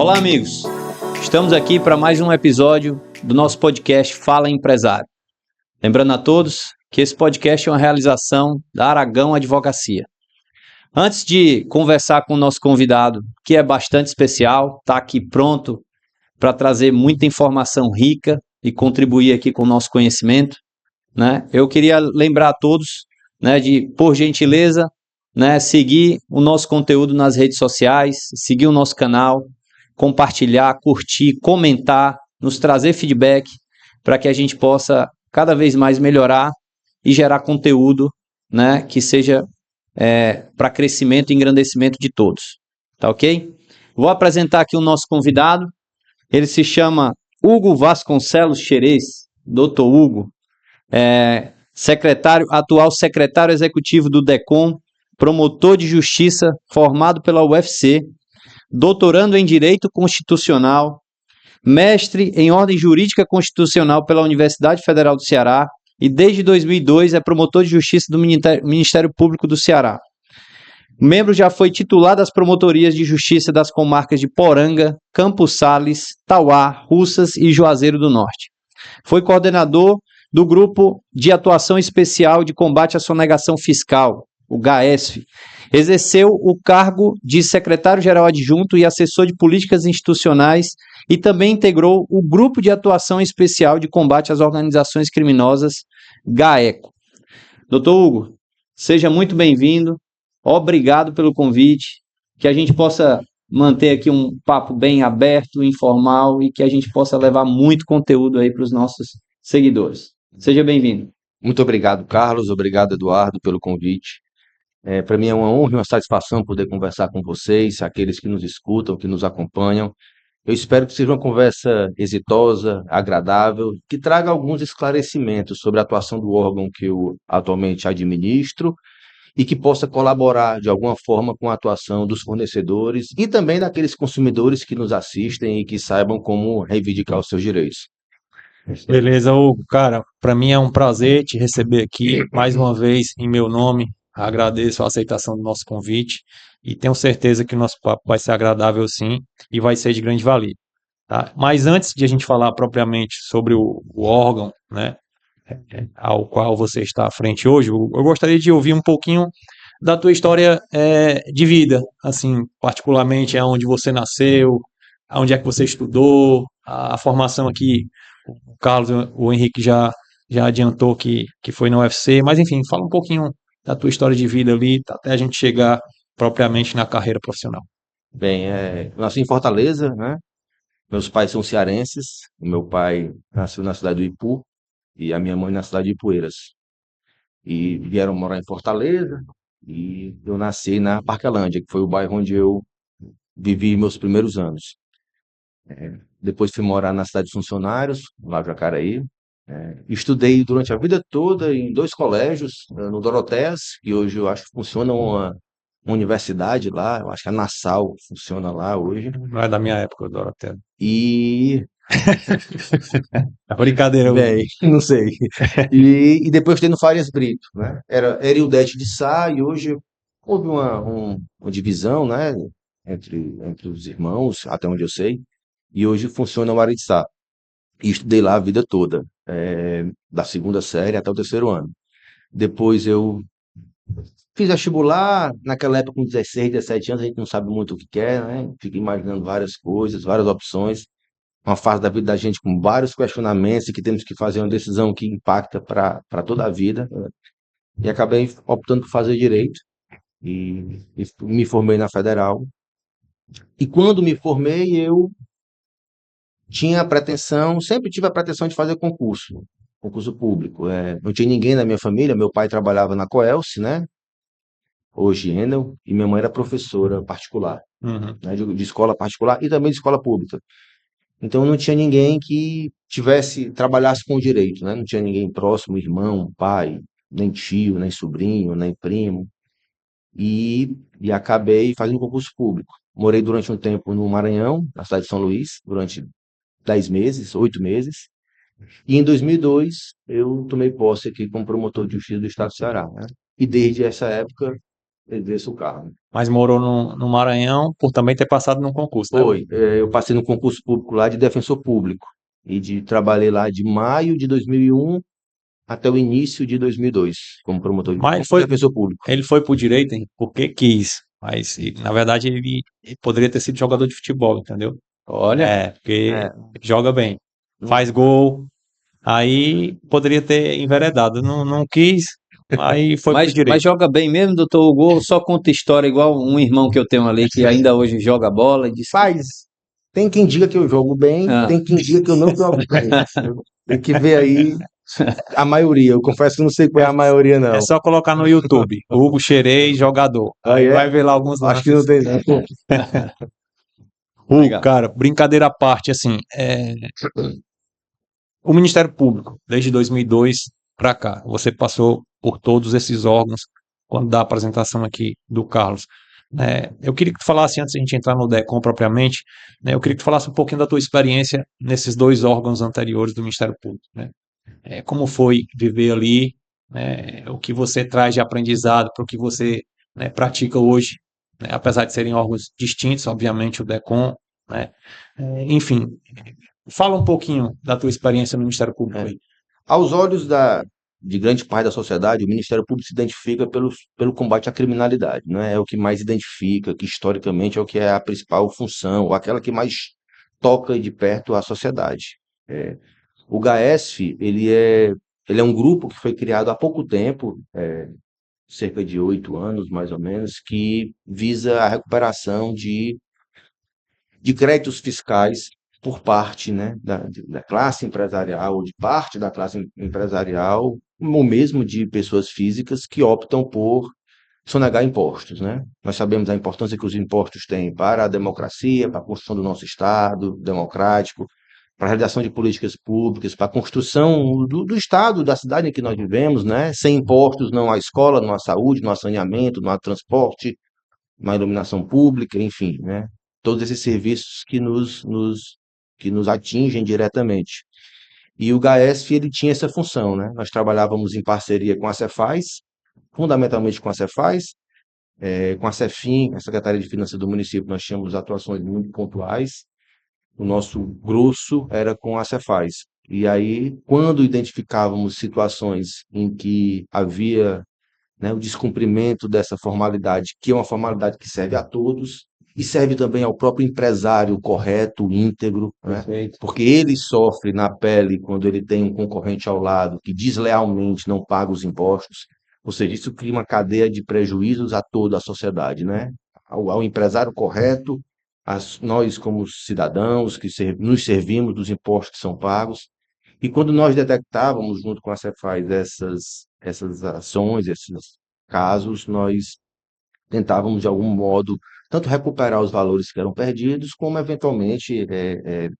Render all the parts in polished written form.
Olá, amigos. Estamos aqui para mais um episódio do nosso podcast Fala Empresário. Lembrando a todos que esse podcast é uma realização da Aragão Advocacia. Antes de conversar com o nosso convidado, que é bastante especial, está aqui pronto para trazer muita informação rica e contribuir aqui com o nosso conhecimento, né? Eu queria lembrar a todos, né, de, por gentileza, né, seguir o nosso conteúdo nas redes sociais, seguir o nosso canal, compartilhar, curtir, comentar, nos trazer feedback para que a gente possa cada vez mais melhorar e gerar conteúdo, né, que seja para crescimento e engrandecimento de todos. Tá ok? Vou apresentar aqui o nosso convidado. Ele se chama Hugo Vasconcelos Xerez, Dr. Hugo, atual secretário executivo do DECOM, promotor de justiça formado pela UFC, doutorando em Direito Constitucional, mestre em Ordem Jurídica Constitucional pela Universidade Federal do Ceará e desde 2002 é promotor de justiça do Ministério Público do Ceará. O membro já foi titular das promotorias de justiça das comarcas de Poranga, Campos Sales, Tauá, Russas e Juazeiro do Norte. Foi coordenador do Grupo de Atuação Especial de Combate à Sonegação Fiscal, o GAESF. Exerceu o cargo de secretário-geral adjunto e assessor de políticas institucionais e também integrou o Grupo de Atuação Especial de Combate às Organizações Criminosas, GAECO. Doutor Hugo, seja muito bem-vindo, obrigado pelo convite, que a gente possa manter aqui um papo bem aberto, informal e que a gente possa levar muito conteúdo aí para os nossos seguidores. Seja bem-vindo. Muito obrigado, Carlos, obrigado, Eduardo, pelo convite. Para mim é uma honra e uma satisfação poder conversar com vocês, aqueles que nos escutam, que nos acompanham. Eu espero que seja uma conversa exitosa, agradável, que traga alguns esclarecimentos sobre a atuação do órgão que eu atualmente administro e que possa colaborar de alguma forma com a atuação dos fornecedores e também daqueles consumidores que nos assistem e que saibam como reivindicar os seus direitos. Beleza, Hugo. Cara, para mim é um prazer te receber aqui mais uma vez em meu nome. Agradeço a aceitação do nosso convite e tenho certeza que o nosso papo vai ser agradável sim e vai ser de grande valia, tá? Mas antes de a gente falar propriamente sobre o órgão, né, ao qual você está à frente hoje, eu gostaria de ouvir um pouquinho da tua história de vida, assim, particularmente aonde você nasceu, aonde é que você estudou, a formação aqui. O Carlos, o Henrique já adiantou que foi na UFC, mas enfim, fala um pouquinho da tua história de vida ali, até a gente chegar propriamente na carreira profissional. Bem, eu nasci em Fortaleza, né? Meus pais são cearenses. O meu pai nasceu na cidade do Ipu e a minha mãe na cidade de Ipueiras. E vieram morar em Fortaleza e eu nasci na Parquelândia, que foi o bairro onde eu vivi meus primeiros anos. Depois fui morar na cidade dos Funcionários, lá em Jacareí. Estudei durante a vida toda em dois colégios, no Dorotéas, que hoje eu acho que funciona uma universidade lá, eu acho que a Nassau funciona lá hoje. Não é da minha época, eu adoro até. E, É brincadeira, Hugo. bem, não sei. E depois estudei no Farias Brito, né? Era Ildete de Sá e hoje houve uma divisão, né, entre os irmãos, até onde eu sei, e hoje funciona o Aritsá. E estudei lá a vida toda, da segunda série até o terceiro ano. Depois eu fiz vestibular, naquela época com 16, 17 anos, a gente não sabe muito o que quer, né? Fica imaginando várias coisas, várias opções. Uma fase da vida da gente com vários questionamentos e que temos que fazer uma decisão que impacta para toda a vida. E acabei optando por fazer direito e me formei na Federal. E quando me formei, eu tinha a pretensão, sempre tive a pretensão de fazer concurso público. Não tinha ninguém na minha família, meu pai trabalhava na Coelce, né? Hoje Enel, e minha mãe era professora particular, Uhum. né? De escola particular e também de escola pública. Então não tinha ninguém que trabalhasse com o direito, né? Não tinha ninguém próximo, irmão, pai, nem tio, nem sobrinho, nem primo. E acabei fazendo concurso público. Morei durante um tempo no Maranhão, na cidade de São Luís, durante 10 meses, 8 meses. E em 2002 eu tomei posse aqui como promotor de justiça do Estado do Ceará, né? E desde essa época exerço o cargo. Mas morou no Maranhão por também ter passado num concurso, né? Foi, eu passei no concurso público lá de defensor público trabalhei lá de maio de 2001 até o início de 2002 como promotor de Mas defensor público. ele foi por direito, hein? Porque quis. Mas, na verdade, ele poderia ter sido jogador de futebol, entendeu? Olha, Porque É, joga bem. Faz não- gol. Aí poderia ter enveredado. Não, não quis, aí foi pro mas direito. joga bem mesmo, doutor Hugo, só conta história igual um irmão que eu tenho ali que ainda hoje joga bola e diz, Faz. Tem quem diga que eu jogo bem, ah, tem quem diga que eu não jogo bem. Tem que ver aí a maioria. Eu confesso que eu não sei qual é a maioria, É não. só colocar no YouTube, Hugo Xerez, jogador. Aí Aí é? vai ver lá alguns Acho que não lances. tem, não. Hugo, legal. cara, brincadeira à parte, assim, o Ministério Público, desde 2002 para cá, você passou por todos esses órgãos, quando da apresentação aqui do Carlos. Eu queria que tu falasse, antes de a gente entrar no DECOM propriamente, né, eu queria que tu falasse um pouquinho da tua experiência nesses dois órgãos anteriores do Ministério Público, né? Como foi viver ali, né, o que você traz de aprendizado para o que você, né, pratica hoje, né, apesar de serem órgãos distintos, obviamente, o DECOM, né? Enfim, fala um pouquinho da tua experiência no Ministério Público É. aí. Aos olhos de grande parte da sociedade, o Ministério Público se identifica pelo combate à criminalidade, né? É o que mais identifica, que historicamente é o que é a principal função, ou aquela que mais toca de perto a sociedade. É, o GAESF, ele é um grupo que foi criado há pouco tempo, cerca de 8 anos mais ou menos, que visa a recuperação de créditos fiscais por parte, né, da classe empresarial, ou de parte da classe empresarial, ou mesmo de pessoas físicas que optam por sonegar impostos, né? Nós sabemos a importância que os impostos têm para a democracia, para a construção do nosso Estado democrático, para a realização de políticas públicas, para a construção do Estado, da cidade em que nós vivemos, né? Sem impostos não há escola, não há saúde, não há saneamento, não há transporte, não há iluminação pública, enfim, né? Todos esses serviços que nos atingem diretamente. E o GAESF, ele tinha essa função, né? Nós trabalhávamos em parceria com a Cefaz, fundamentalmente com a Cefaz, com a Cefim, a Secretaria de Finanças do município, nós tínhamos atuações muito pontuais. O nosso grosso era com a Cefaz. E aí, quando identificávamos situações em que havia, né, o descumprimento dessa formalidade, que é uma formalidade que serve a todos e serve também ao próprio empresário correto, íntegro, né? Perfeito. Porque ele sofre na pele quando ele tem um concorrente ao lado que deslealmente não paga os impostos. Ou seja, isso cria uma cadeia de prejuízos a toda a sociedade, né? Ao empresário correto, nós como cidadãos que nos servimos dos impostos que são pagos. E quando nós detectávamos, junto com a Cefaz, essas ações, esses casos, nós tentávamos, de algum modo, tanto recuperar os valores que eram perdidos, como, eventualmente,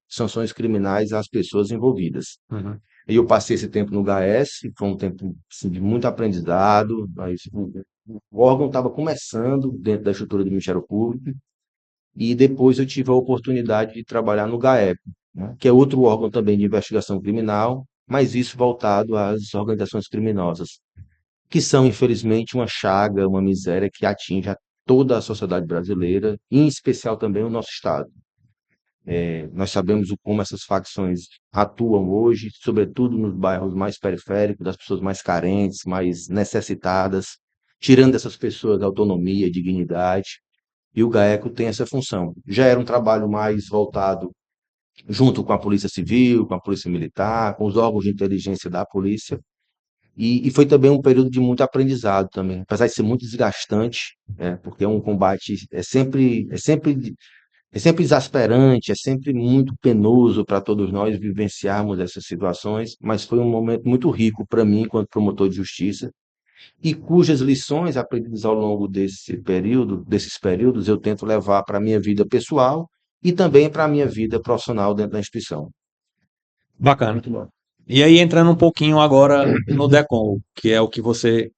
sanções criminais às pessoas envolvidas. Uhum. E eu passei esse tempo no GAES, foi um tempo assim, de muito aprendizado, mas o órgão estava começando dentro da estrutura do Ministério Público, e depois eu tive a oportunidade de trabalhar no GAEP, né, que é outro órgão também de investigação criminal, mas isso voltado às organizações criminosas, que são, infelizmente, uma chaga, uma miséria que atinge a toda a sociedade brasileira, e em especial também o nosso Estado. Nós sabemos como essas facções atuam hoje, sobretudo nos bairros mais periféricos, das pessoas mais carentes, mais necessitadas, tirando dessas pessoas autonomia, dignidade, e o GAECO tem essa função. Já era um trabalho mais voltado junto com a Polícia Civil, com a Polícia Militar, com os órgãos de inteligência da polícia, e foi também um período de muito aprendizado também, apesar de ser muito desgastante, porque é um combate, é sempre exasperante, é sempre muito penoso para todos nós vivenciarmos essas situações, mas foi um momento muito rico para mim, enquanto promotor de justiça, e cujas lições aprendidas ao longo desses períodos, eu tento levar para a minha vida pessoal e também para a minha vida profissional dentro da instituição. Bacana. Muito bom. E aí, entrando um pouquinho agora no DECOM, que é o que você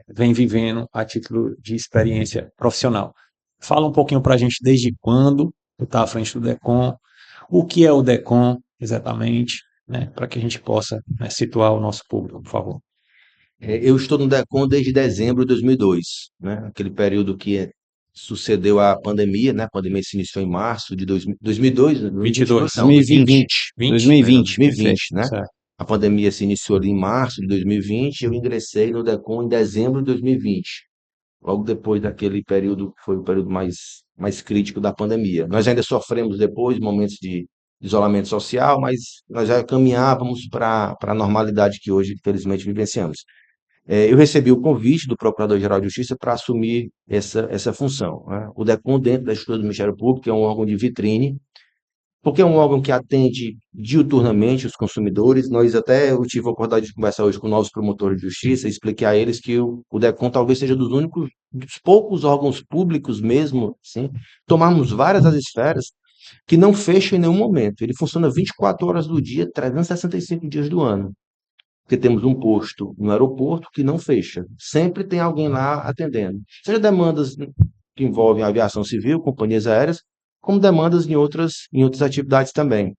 vem vivendo a título de experiência profissional. Fala um pouquinho para a gente desde quando tu está à frente do DECOM, o que é o DECOM exatamente, né, para que a gente possa, né, situar o nosso público, por favor. Eu estou no DECOM desde dezembro de 2002, né? Aquele período que sucedeu à pandemia, né? A pandemia se iniciou em março de 2002, 2022 não, 2020. 20, perdão, 2020, perfeito. 2020, né? certo. A pandemia se iniciou ali em março de 2020 e eu ingressei no DECOM em dezembro de 2020, logo depois daquele período que foi o período mais crítico da pandemia. Nós ainda sofremos depois momentos de isolamento social, mas nós já caminhávamos para a normalidade que hoje, felizmente, vivenciamos. Eu recebi o convite do Procurador-Geral de Justiça para assumir essa função, né? O DECOM, dentro da estrutura do Ministério Público, é um órgão de vitrine, porque é um órgão que atende diuturnamente os consumidores. Eu tive a oportunidade de conversar hoje com novos promotores de justiça e expliquei a eles que o DECOM talvez seja dos poucos órgãos públicos mesmo, sim, tomarmos várias das esferas, que não fecha em nenhum momento. Ele funciona 24 horas do dia, 365 dias do ano. Porque temos um posto no aeroporto que não fecha. Sempre tem alguém lá atendendo. Seja demandas que envolvem a aviação civil, companhias aéreas, como demandas em outras atividades também.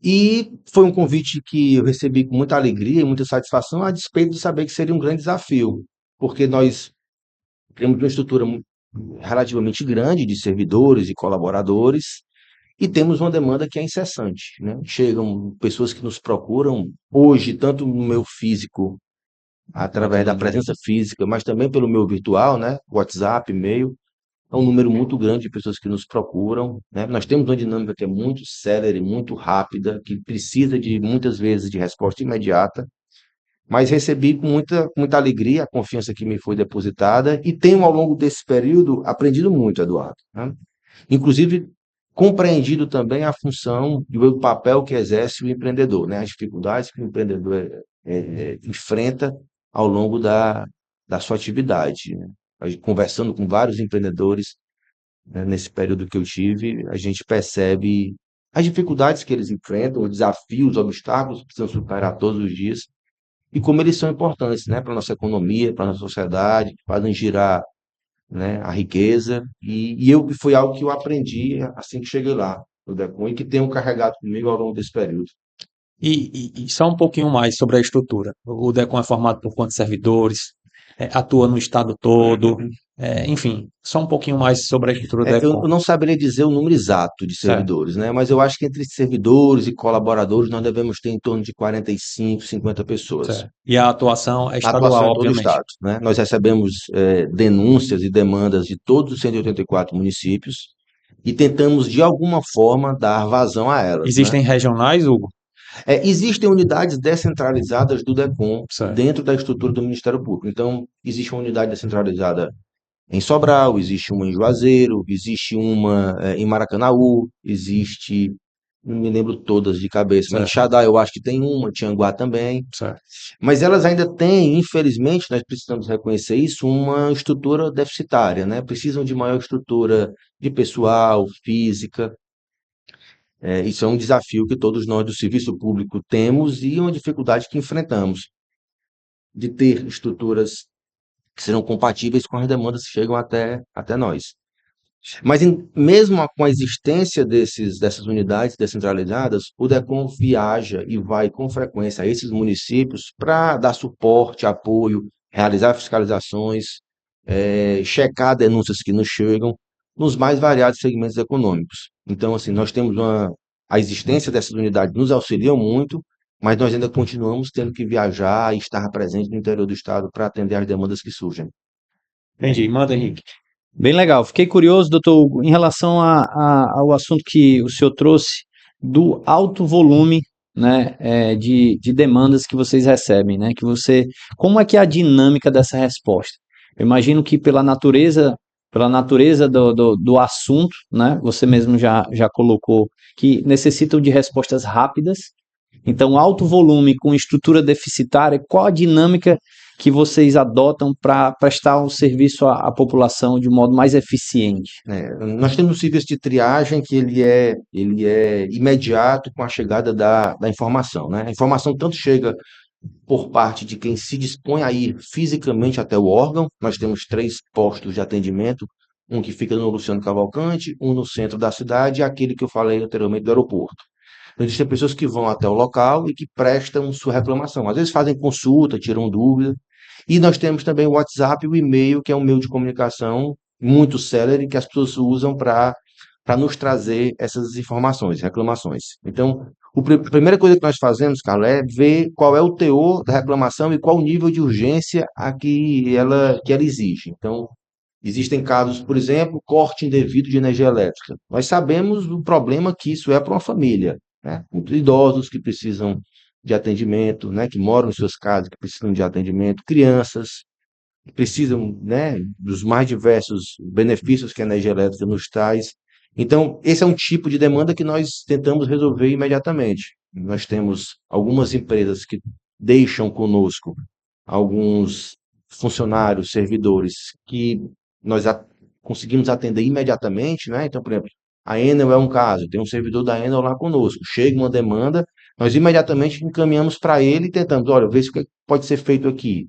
E foi um convite que eu recebi com muita alegria e muita satisfação, a despeito de saber que seria um grande desafio, porque nós temos uma estrutura relativamente grande de servidores e colaboradores, e temos uma demanda que é incessante, né? Chegam pessoas que nos procuram hoje, tanto no meu físico, através da presença física, mas também pelo meu virtual, né? WhatsApp, e-mail. É um número muito grande de pessoas que nos procuram, né? Nós temos uma dinâmica que é muito célere, muito rápida, que precisa de muitas vezes de resposta imediata, mas recebi com muita alegria a confiança que me foi depositada e tenho ao longo desse período aprendido muito, Eduardo, né? Inclusive compreendido também a função e o papel que exerce o empreendedor, né? As dificuldades que o empreendedor enfrenta ao longo da sua atividade, né? Conversando com vários empreendedores, né, nesse período que eu tive, a gente percebe as dificuldades que eles enfrentam, os desafios, os obstáculos que precisam superar todos os dias e como eles são importantes, né, para a nossa economia, para a nossa sociedade, que fazem girar, né, a riqueza. E foi algo que eu aprendi assim que cheguei lá no DECOM e que tenho carregado comigo ao longo desse período. E só um pouquinho mais sobre a estrutura. O DECOM é formado por quantos servidores? Atua no estado todo? Enfim, só um pouquinho mais sobre a estrutura do Eu DECOM. não saberia dizer o número exato de Certo, servidores, né? Mas eu acho que entre servidores e colaboradores nós devemos ter em torno de 45, 50 pessoas. certo. E a atuação é Na atuação estadual, em todo o obviamente. estado, né? Nós recebemos denúncias e demandas de todos os 184 municípios e tentamos, de alguma forma, dar vazão a elas, né? Existem regionais, Hugo? Existem unidades descentralizadas do DECOM Certo, dentro da estrutura do Ministério Público. Então, existe uma unidade descentralizada em Sobral, existe uma em Juazeiro, existe uma em Maracanaú, existe, não me lembro todas de cabeça, mas em certo, Xadá eu acho que tem uma, Tianguá também. certo. Mas elas ainda têm, infelizmente, nós precisamos reconhecer isso, uma estrutura deficitária, né? Precisam de maior estrutura de pessoal, física. Isso é um desafio que todos nós do serviço público temos e uma dificuldade que enfrentamos de ter estruturas que serão compatíveis com as demandas que chegam até nós. Mas mesmo com a existência dessas unidades descentralizadas, o DECOM viaja e vai com frequência a esses municípios para dar suporte, apoio, realizar fiscalizações, checar denúncias que nos chegam nos mais variados segmentos econômicos. Então, assim, nós temos a existência dessas unidades nos auxilia muito, mas nós ainda continuamos tendo que viajar e estar presente no interior do estado para atender às demandas que surgem. Entendi. Manda, Henrique. Bem legal. Fiquei curioso, doutor Hugo, em relação ao assunto que o senhor trouxe do alto volume, né, de demandas que vocês recebem, né, como é que é a dinâmica dessa resposta? Eu imagino que pela natureza do assunto, né, você mesmo já colocou que necessitam de respostas rápidas. Então, alto volume com estrutura deficitária, qual a dinâmica que vocês adotam para prestar um serviço à população de um modo mais eficiente? Nós temos um serviço de triagem que ele é imediato com a chegada da informação, né? A informação tanto chega por parte de quem se dispõe a ir fisicamente até o órgão. Nós temos 3 postos de atendimento, um que fica no Luciano Cavalcante, um no centro da cidade e aquele que eu falei anteriormente do aeroporto. Então, existem pessoas que vão até o local e que prestam sua reclamação. Às vezes fazem consulta, tiram dúvida. E nós temos também o WhatsApp e o e-mail, que é um meio de comunicação muito célere que as pessoas usam para nos trazer essas informações, reclamações. Então, a primeira coisa que nós fazemos, Carlos, é ver qual é o teor da reclamação e qual o nível de urgência que ela exige. Então, existem casos, por exemplo, corte indevido de energia elétrica. Nós sabemos o problema que isso é para uma família, né? Muitos idosos que precisam de atendimento, né? Que moram em suas casas, que precisam de atendimento, crianças que precisam, né? Dos mais diversos benefícios que a energia elétrica nos traz. Então, esse é um tipo de demanda que nós tentamos resolver imediatamente. Nós temos algumas empresas que deixam conosco alguns funcionários, servidores que nós conseguimos atender imediatamente, né? Então, por exemplo, a Enel é um caso, tem um servidor da Enel lá conosco, chega uma demanda, nós imediatamente encaminhamos para ele e tentamos, olha, ver se o que pode ser feito aqui,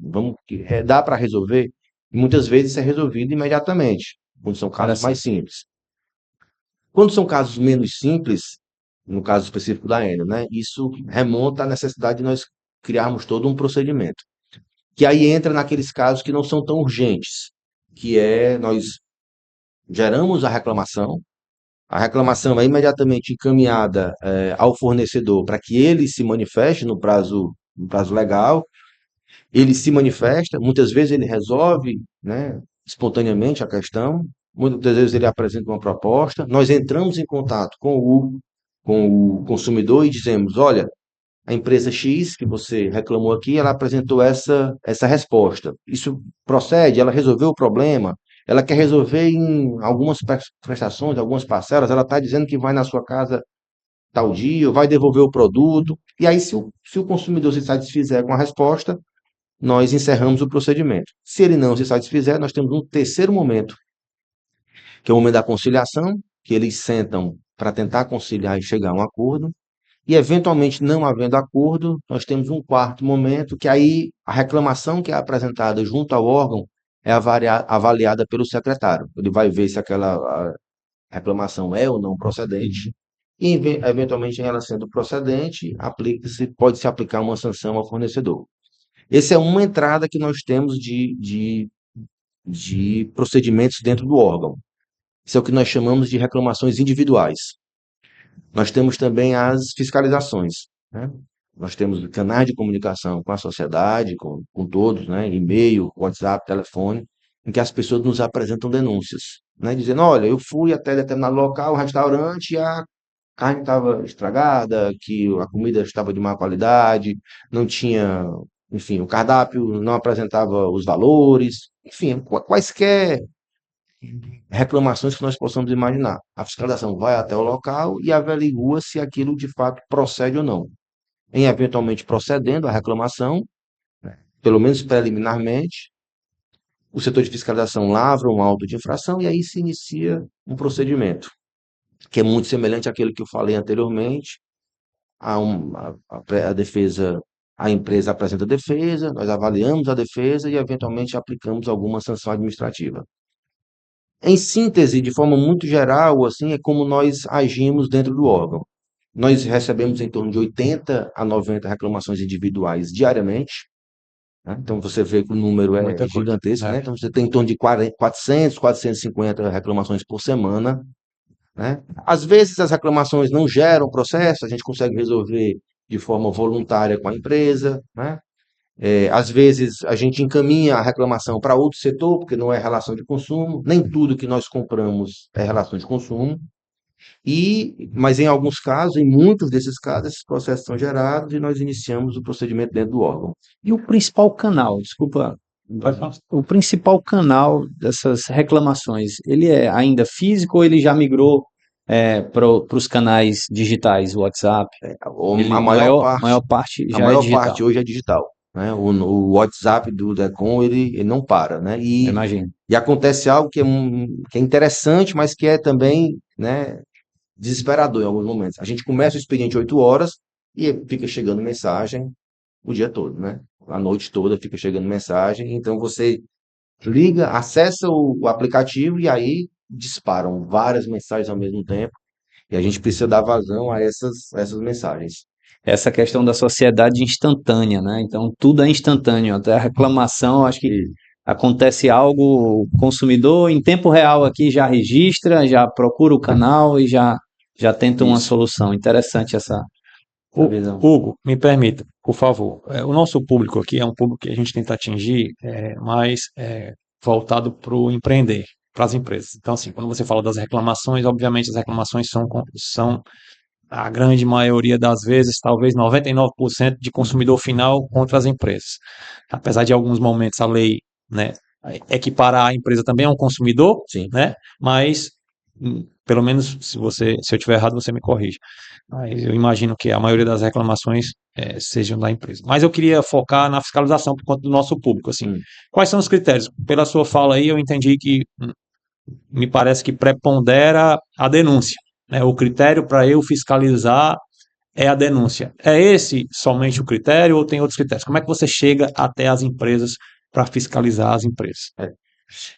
dá para resolver? E muitas vezes isso é resolvido imediatamente, quando são casos mais simples. Quando são casos menos simples, no caso específico da Enel, né? Isso remonta à necessidade de nós criarmos todo um procedimento. Que aí entra naqueles casos que não são tão urgentes, que é nós geramos a reclamação é imediatamente encaminhada ao fornecedor para que ele se manifeste no prazo legal, ele se manifesta, muitas vezes ele resolve, né, espontaneamente a questão, muitas vezes ele apresenta uma proposta, nós entramos em contato com o consumidor e dizemos, olha, a empresa X que você reclamou aqui, ela apresentou essa resposta. Isso procede? Ela resolveu o problema? Ela quer resolver em algumas prestações, algumas parcelas, ela está dizendo que vai na sua casa tal dia, ou vai devolver o produto. E aí, se o consumidor se satisfizer com a resposta, nós encerramos o procedimento. Se ele não se satisfizer, nós temos um terceiro momento, que é o momento da conciliação, que eles sentam para tentar conciliar e chegar a um acordo. E, eventualmente, não havendo acordo, nós temos um quarto momento, que aí a reclamação que é apresentada junto ao órgão é avaliada pelo secretário. Ele vai ver se aquela reclamação é ou não procedente, e, eventualmente, em ela sendo procedente, pode-se aplicar uma sanção ao fornecedor. Essa é uma entrada que nós temos de procedimentos dentro do órgão. Isso é o que nós chamamos de reclamações individuais. Nós temos também as fiscalizações, né? Nós temos canais de comunicação com a sociedade, com todos, né? E-mail, WhatsApp, telefone, em que as pessoas nos apresentam denúncias, né? Dizendo, olha, eu fui até determinado local, restaurante, e a carne estava estragada, que a comida estava de má qualidade, não tinha, enfim, o cardápio não apresentava os valores, enfim, quaisquer reclamações que nós possamos imaginar. A fiscalização vai até o local e averigua se aquilo de fato procede ou não. Em eventualmente procedendo a reclamação, pelo menos preliminarmente, o setor de fiscalização lavra um auto de infração e aí se inicia um procedimento, que é muito semelhante àquele que eu falei anteriormente. A defesa, a empresa apresenta a defesa, nós avaliamos a defesa e eventualmente aplicamos alguma sanção administrativa. Em síntese, de forma muito geral, assim, é como nós agimos dentro do órgão. Nós recebemos em torno de 80 a 90 reclamações individuais diariamente, né? Então você vê que o número é Muita coisa. gigantesco, né? Então você tem em torno de 400, 450 reclamações por semana, né? Às vezes as reclamações não geram processo, a gente consegue resolver de forma voluntária com a empresa, né? Às vezes a gente encaminha a reclamação para outro setor, porque não é relação de consumo, nem tudo que nós compramos é relação de consumo, mas em alguns casos, em muitos desses casos, esses processos são gerados e nós iniciamos o procedimento dentro do órgão. E o principal canal, desculpa, Vai falar. o principal canal dessas reclamações, ele é ainda físico ou ele já migrou para os canais digitais, o WhatsApp? A Maior parte a já é maior digital, parte hoje é digital, né? O WhatsApp do Decon, ele não para, né? eu imagino. E acontece algo que é interessante, mas que é também, né, desesperador em alguns momentos. A gente começa o expediente 8 horas e fica chegando mensagem o dia todo, né? A noite toda fica chegando mensagem, então você liga, acessa o aplicativo e aí disparam várias mensagens ao mesmo tempo. E a gente precisa dar vazão a essas mensagens. Essa questão da sociedade instantânea, né? Então, tudo é instantâneo, até a reclamação, acho que E acontece algo, o consumidor em tempo real aqui já registra, já procura o canal e já tenta uma isso, solução. Interessante essa visão. Hugo, me permita, por favor. O nosso público aqui é um público que a gente tenta atingir mais voltado para o empreender, para as empresas. Então, assim, quando você fala das reclamações, obviamente as reclamações são a grande maioria das vezes, talvez 99% de consumidor final contra as empresas. Apesar de alguns momentos a lei, né, equiparar a empresa também a um consumidor, sim. né, mas pelo menos se eu tiver errado, você me corrige. Mas eu imagino que a maioria das reclamações sejam da empresa. Mas eu queria focar na fiscalização por conta do nosso público. Assim, quais são os critérios? Pela sua fala aí, eu entendi que me parece que prepondera a denúncia. Né? O critério para eu fiscalizar é a denúncia. É esse somente o critério ou tem outros critérios? Como é que você chega até as empresas para fiscalizar as empresas?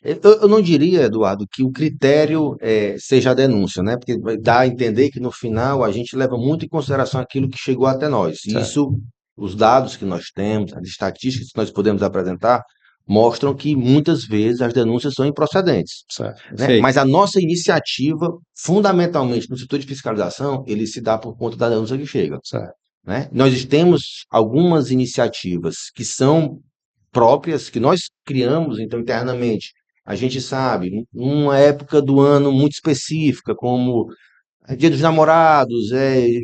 Eu não diria, Eduardo, que o critério seja a denúncia, né? Porque vai dar a entender que no final a gente leva muito em consideração aquilo que chegou até nós. E Certo. isso, os dados que nós temos, as estatísticas que nós podemos apresentar, mostram que muitas vezes as denúncias são improcedentes, Certo. né? Perfeito. Mas a nossa iniciativa, fundamentalmente no setor de fiscalização, ele se dá por conta da denúncia que chega, Certo. né? Nós temos algumas iniciativas que são próprias, que nós criamos, então, internamente. A gente sabe, numa época do ano muito específica, como Dia dos Namorados,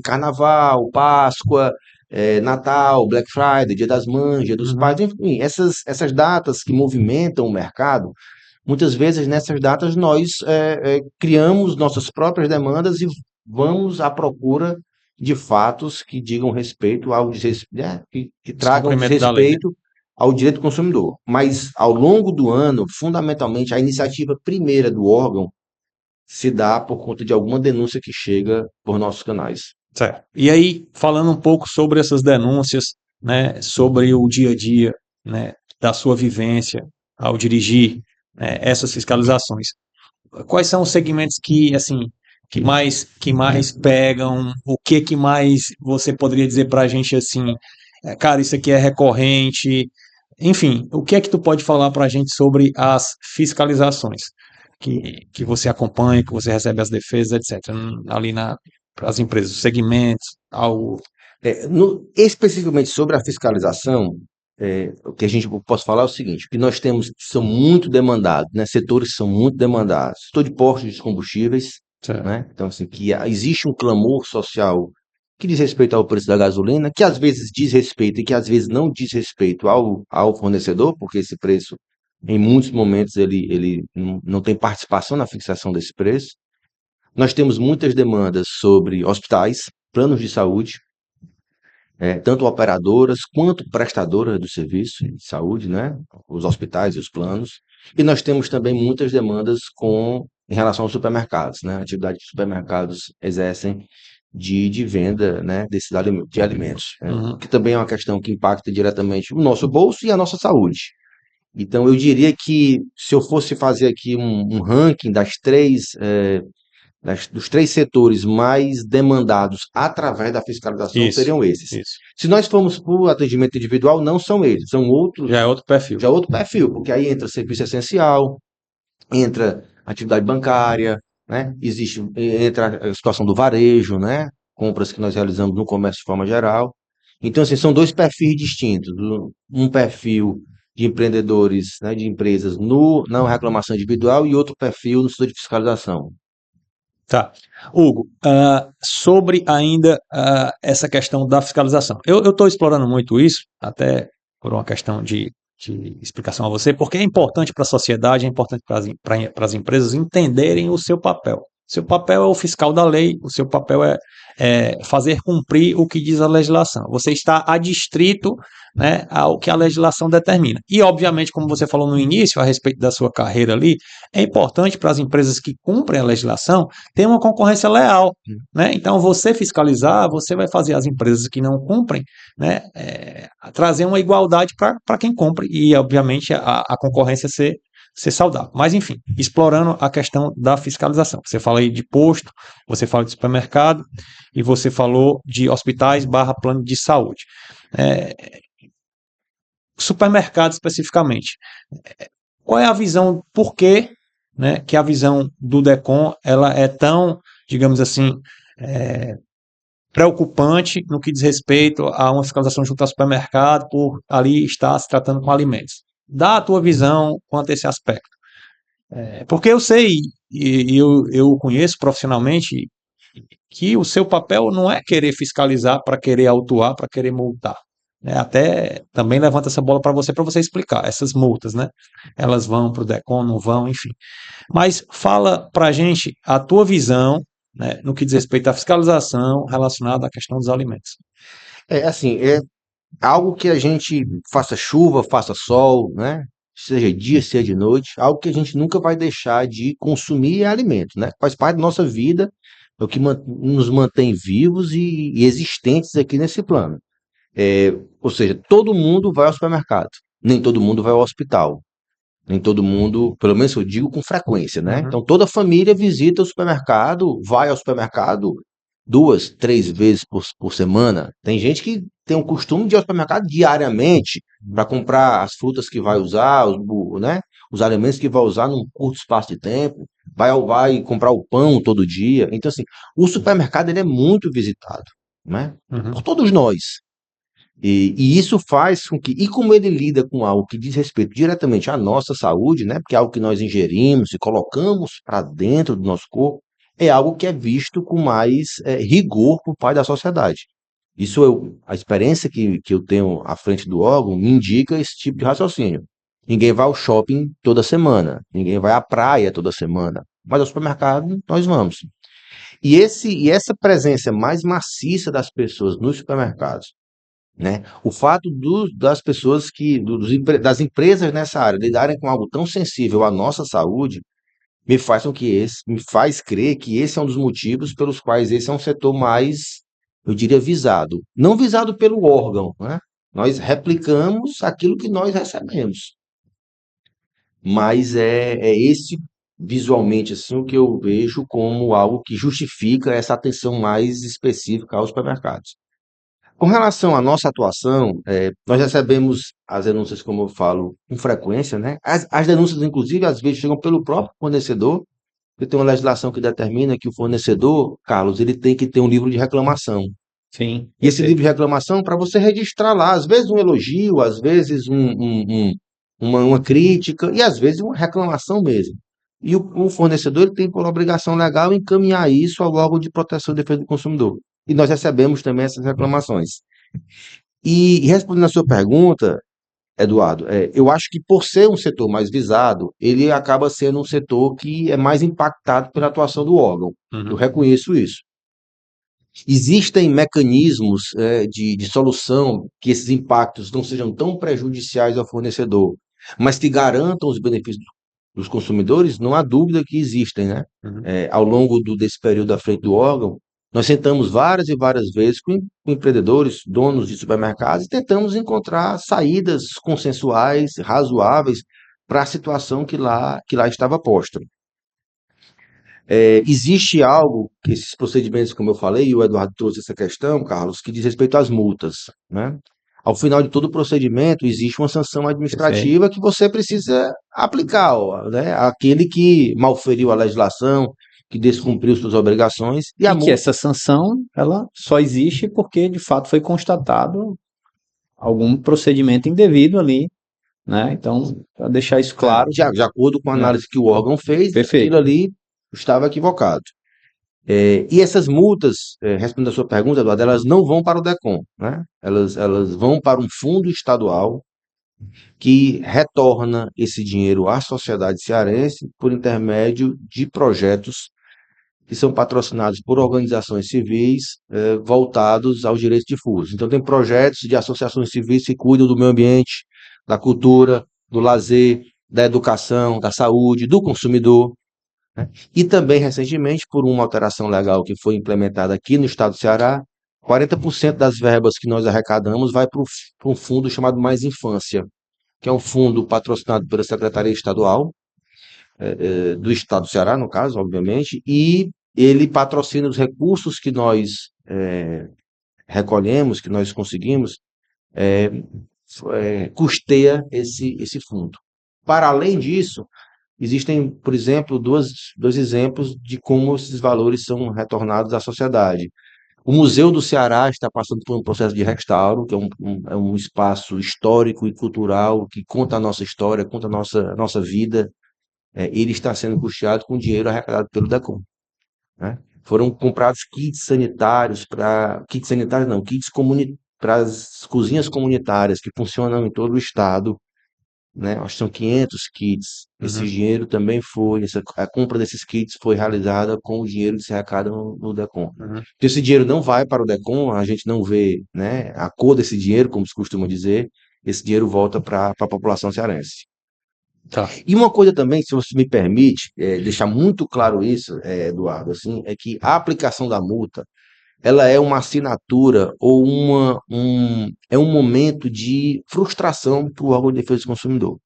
Carnaval, Páscoa, Natal, Black Friday, Dia das Mães, Dia dos Pais, enfim, essas datas que movimentam o mercado, muitas vezes nessas datas nós criamos nossas próprias demandas e vamos à procura de fatos que digam respeito ao desrespeito, que tragam Descumprimento da lei, né? desrespeito ao direito do consumidor. Mas ao longo do ano, fundamentalmente, a iniciativa primeira do órgão se dá por conta de alguma denúncia que chega por nossos canais. Certo. E aí, falando um pouco sobre essas denúncias, né, sobre o dia a dia, né, da sua vivência ao dirigir, né, essas fiscalizações, quais são os segmentos que, assim, que mais pegam? O que mais você poderia dizer para a gente assim, cara, isso aqui é recorrente? Enfim, o que é que tu pode falar para a gente sobre as fiscalizações que você acompanha, que você recebe as defesas, etc., ali para as empresas, os segmentos, algo. Especificamente sobre a fiscalização, o que a gente posso falar é o seguinte: o que nós temos que são muito demandados, né? Setores que são muito demandados. Setor de postos de combustíveis, Certo. né? Então, assim, que existe um clamor social que diz respeito ao preço da gasolina, que às vezes diz respeito e que às vezes não diz respeito ao fornecedor, porque esse preço, em muitos momentos, ele não tem participação na fixação desse preço. Nós temos muitas demandas sobre hospitais, planos de saúde, tanto operadoras quanto prestadoras do serviço de saúde, né? Os hospitais e os planos. E nós temos também muitas demandas em relação aos supermercados, né? A atividade que os supermercados exercem de venda, né, de alimentos, né? Que também é uma questão que impacta diretamente o nosso bolso e a nossa saúde. Então, eu diria que se eu fosse fazer aqui um ranking dos três setores mais demandados através da fiscalização, Isso, seriam esses. isso. Se nós formos para o atendimento individual, não são eles, são outros, Já é outro perfil. já é outro perfil, porque aí entra serviço essencial, entra atividade bancária, né? Entra a situação do varejo, né? Compras que nós realizamos no comércio de forma geral. Então, assim, são dois perfis distintos. Um perfil de empreendedores, né, de empresas na reclamação individual e outro perfil no setor de fiscalização. Tá. Hugo, sobre ainda essa questão da fiscalização. Eu estou explorando muito isso, até por uma questão de explicação a você, porque é importante para a sociedade, é importante para as empresas entenderem o seu papel. Seu papel é o fiscal da lei, o seu papel é fazer cumprir o que diz a legislação. Você está adstrito, né, ao que a legislação determina. E, obviamente, como você falou no início, a respeito da sua carreira ali, é importante para as empresas que cumprem a legislação ter uma concorrência leal. Né? Então, você fiscalizar, você vai fazer as empresas que não cumprem, né, trazer uma igualdade para quem cumpre e, obviamente, a concorrência ser ser saudável. Mas, enfim, explorando a questão da fiscalização. Você fala aí de posto, você fala de supermercado e você falou de hospitais / plano de saúde. Supermercado especificamente. Qual é a visão, por que, né, que a visão do DECOM ela é tão, digamos assim, preocupante no que diz respeito a uma fiscalização junto ao supermercado por ali estar se tratando com alimentos? Dá a tua visão quanto a esse aspecto. Porque eu sei, e eu conheço profissionalmente, que o seu papel não é querer fiscalizar para querer autuar, para querer multar. Né? Até também levanta essa bola para você explicar essas multas, né? Elas vão para o DECOM, não vão, enfim. Mas fala para a gente a tua visão, né, no que diz respeito à fiscalização relacionada à questão dos alimentos. Assim, é algo que a gente faça chuva, faça sol, né? Seja dia, seja de noite, algo que a gente nunca vai deixar de consumir é alimento, né? Faz parte da nossa vida, é o que nos mantém vivos e existentes aqui nesse plano. Ou seja, todo mundo vai ao supermercado, nem todo mundo vai ao hospital. Nem todo mundo, pelo menos eu digo com frequência, né? Uhum. Então toda família visita o supermercado, vai ao supermercado 2, 3 vezes por semana. Tem gente que tem o costume de ir ao supermercado diariamente para comprar as frutas que vai usar, né? Os alimentos que vai usar num curto espaço de tempo. Vai comprar o pão todo dia. Então, assim, o supermercado ele é muito visitado, né? Por todos nós. E isso faz com que, e como ele lida com algo que diz respeito diretamente à nossa saúde, né, porque é algo que nós ingerimos e colocamos para dentro do nosso corpo, é algo que é visto com mais rigor por parte da sociedade. A experiência que eu tenho à frente do órgão me indica esse tipo de raciocínio. Ninguém vai ao shopping toda semana, ninguém vai à praia toda semana, mas ao supermercado nós vamos. E essa presença mais maciça das pessoas nos supermercados, né? O fato das pessoas das empresas nessa área lidarem com algo tão sensível à nossa saúde me faz crer que esse é um dos motivos pelos quais esse é um setor mais, eu diria, visado. Não visado pelo órgão, né? Nós replicamos aquilo que nós recebemos. Mas é esse visualmente assim o que eu vejo como algo que justifica essa atenção mais específica aos supermercados. Com relação à nossa atuação, nós recebemos as denúncias, como eu falo, com frequência, né? As denúncias, inclusive, às vezes chegam pelo próprio fornecedor, porque tem uma legislação que determina que o fornecedor, Carlos, ele tem que ter um livro de reclamação. Sim. E esse livro de reclamação, para você registrar lá, às vezes um elogio, às vezes uma crítica, e às vezes uma reclamação mesmo. E o fornecedor ele tem por obrigação legal encaminhar isso ao órgão de proteção e defesa do consumidor. E nós recebemos também essas reclamações. E respondendo a sua pergunta, Eduardo, eu acho que por ser um setor mais visado, ele acaba sendo um setor que é mais impactado pela atuação do órgão. Eu reconheço isso. Existem mecanismos de solução que esses impactos não sejam tão prejudiciais ao fornecedor, mas que garantam os benefícios dos consumidores, não há dúvida que existem, né? Ao longo desse período à frente do órgão, nós sentamos várias e várias vezes com empreendedores, donos de supermercados, e tentamos encontrar saídas consensuais, razoáveis, para a situação que lá estava posta. Existe algo que esses procedimentos, como eu falei, e o Eduardo trouxe essa questão, Carlos, que diz respeito às multas, né? Ao final de todo o procedimento, existe uma sanção administrativa que você precisa aplicar, né? Aquele que malferiu a legislação, que descumpriu suas obrigações, e a que multa. essa sanção ela só existe porque de fato foi constatado algum procedimento indevido ali, né? Então, para deixar isso claro. De acordo com a análise que o órgão fez, Perfeito. aquilo ali estava equivocado. E essas multas, respondendo a sua pergunta, Eduardo, elas não vão para o DECOM, né? Elas vão para um fundo estadual que retorna esse dinheiro à sociedade cearense por intermédio de projetos que são patrocinados por organizações civis voltados aos direitos difusos. Então, tem projetos de associações civis que cuidam do meio ambiente, da cultura, do lazer, da educação, da saúde, do consumidor, né? E também, recentemente, por uma alteração legal que foi implementada aqui no estado do Ceará, 40% das verbas que nós arrecadamos vai para um fundo chamado Mais Infância, que é um fundo patrocinado pela Secretaria Estadual, do estado do Ceará, no caso, obviamente, e ele patrocina os recursos que nós recolhemos, que nós conseguimos, é, custeia esse fundo. Para além disso, existem, por exemplo, dois exemplos de como esses valores são retornados à sociedade. O Museu do Ceará está passando por um processo de restauro, que é um espaço histórico e cultural que conta a nossa história, conta a nossa vida. Ele está sendo custeado com dinheiro arrecadado pelo DECOM, né? Foram comprados kits sanitários não, para as cozinhas comunitárias que funcionam em todo o estado, né? Acho que são 500 kits. Esse Uhum. dinheiro também a compra desses kits foi realizada com o dinheiro que se arrecada no DECOM. Uhum. Então, esse dinheiro não vai para o DECOM, a gente não vê, né, a cor desse dinheiro, como se costuma dizer, esse dinheiro volta para a população cearense. Tá. E uma coisa também, se você me permite, deixar muito claro isso, Eduardo, assim, é que a aplicação da multa, ela é uma assinatura ou é um momento de frustração para o órgão de defesa do consumidor.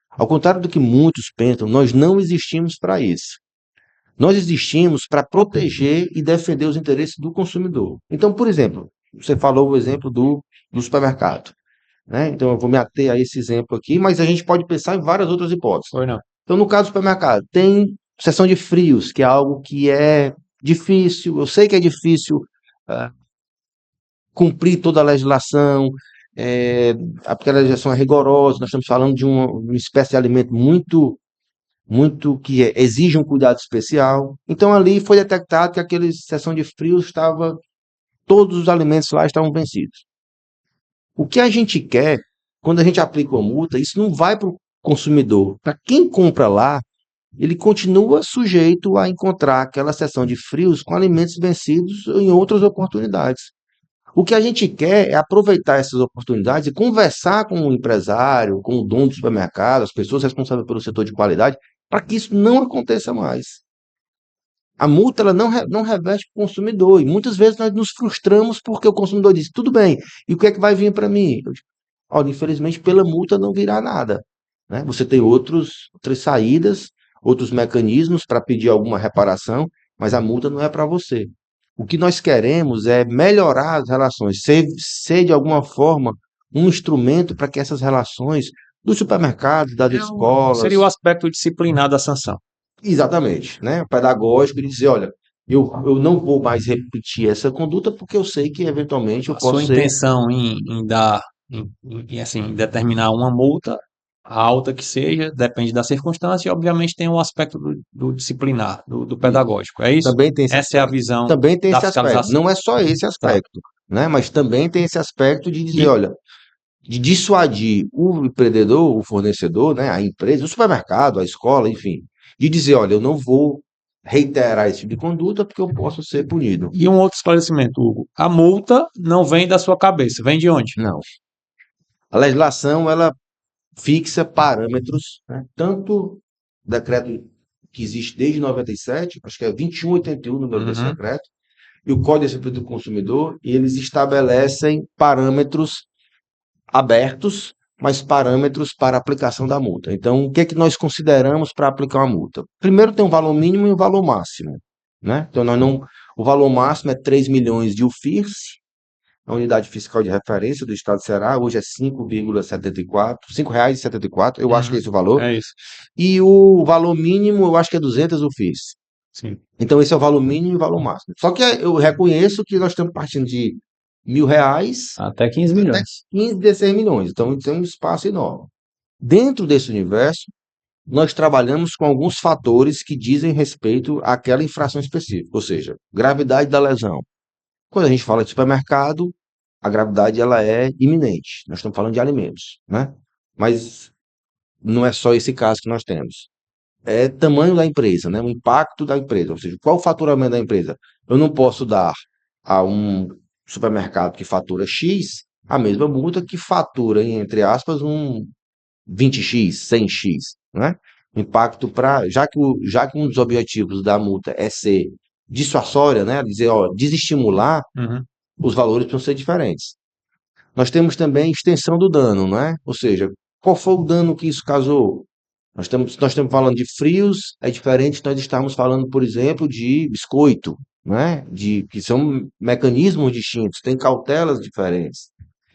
Ao contrário do que muitos pensam, nós não existimos para isso. Nós existimos para proteger e defender os interesses do consumidor. Então, por exemplo, você falou o exemplo do supermercado, né? Então, eu vou me ater a esse exemplo aqui, mas a gente pode pensar em várias outras hipóteses. Foi não. Então, no caso do supermercado, tem seção de frios, que é algo que é difícil, eu sei que é difícil cumprir toda a legislação, porque a legislação é rigorosa, nós estamos falando de uma espécie de alimento muito que exige um cuidado especial. Então, ali foi detectado que aquele seção de frios estava, todos os alimentos lá estavam vencidos. O que a gente quer, quando a gente aplica uma multa, isso não vai para o consumidor. Para quem compra lá, ele continua sujeito a encontrar aquela seção de frios com alimentos vencidos em outras oportunidades. O que a gente quer é aproveitar essas oportunidades e conversar com o empresário, com o dono do supermercado, as pessoas responsáveis pelo setor de qualidade, para que isso não aconteça mais. A multa ela não reveste para o consumidor, e muitas vezes nós nos frustramos porque o consumidor diz, tudo bem, e o que é que vai vir para mim? Eu digo, olha, infelizmente pela multa não virá nada, né? Você tem outras saídas, outros mecanismos para pedir alguma reparação, mas a multa não é para você. O que nós queremos é melhorar as relações, ser de alguma forma um instrumento para que essas relações dos supermercados, das escolas, Seria o aspecto disciplinar da sanção. exatamente, né? Pedagógico, de dizer, olha, eu não vou mais repetir essa conduta porque eu sei que eventualmente eu A posso sua ser. intenção em determinar uma multa, alta que seja, depende da circunstância, e obviamente tem o aspecto do disciplinar, do pedagógico. É isso? Também tem esse Essa é a aspecto. visão Também tem da esse aspecto. fiscalização. Não é só esse Tá. aspecto, né? Mas também tem esse aspecto de dizer, E, olha, de dissuadir o empreendedor, o fornecedor, né, a empresa, o supermercado, a escola, enfim, de dizer, olha, eu não vou reiterar esse tipo de conduta porque eu posso ser punido. e um outro esclarecimento, Hugo. A multa não vem da sua cabeça, vem de onde? Não. A legislação, ela fixa parâmetros, né? Tanto o decreto que existe desde 97, acho que é 2181 o número desse Uhum. decreto, e o Código de Defesa do Consumidor, e eles estabelecem parâmetros abertos, mas parâmetros para aplicação da multa. Então, o que é que nós consideramos para aplicar uma multa? Primeiro tem um valor mínimo e um valor máximo, né? Então, o valor máximo é 3 milhões de UFIRS, a unidade fiscal de referência do Estado do Ceará, hoje é 5,74, R$ 5,74, eu acho que é esse o valor. É isso. E o valor mínimo, eu acho que é 200 UFIRS. Sim. Então, esse é o valor mínimo e o valor máximo. Só que eu reconheço que nós estamos partindo de R$ 1.000 Até 15 até milhões. 15, 16 milhões. Então, tem um espaço enorme. Dentro desse universo, nós trabalhamos com alguns fatores que dizem respeito àquela infração específica, ou seja, gravidade da lesão. Quando a gente fala de supermercado, a gravidade ela é iminente. Nós estamos falando de alimentos, né? Mas não é só esse caso que nós temos. É tamanho da empresa, né? O impacto da empresa, ou seja, qual o faturamento da empresa? Eu não posso dar a um supermercado que fatura X a mesma multa que fatura, entre aspas, um 20x, 100x, né? Impacto para, já que um dos objetivos da multa é ser dissuasória, né? Dizer, ó, desestimular, Uhum. os valores precisam ser diferentes. Nós temos também extensão do dano, né? Ou seja, qual foi o dano que isso causou? Nós estamos falando de frios, é diferente nós estarmos falando, por exemplo, de biscoito, né? Que são mecanismos distintos, tem cautelas diferentes.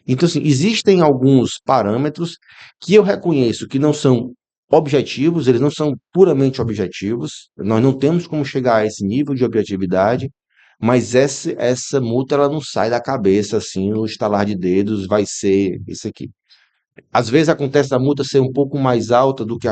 Então, assim, existem alguns parâmetros que eu reconheço que não são objetivos, eles não são puramente objetivos, nós não temos como chegar a esse nível de objetividade, mas essa multa ela não sai da cabeça, assim, no estalar de dedos, vai ser isso aqui. Às vezes acontece a multa ser um pouco mais alta do que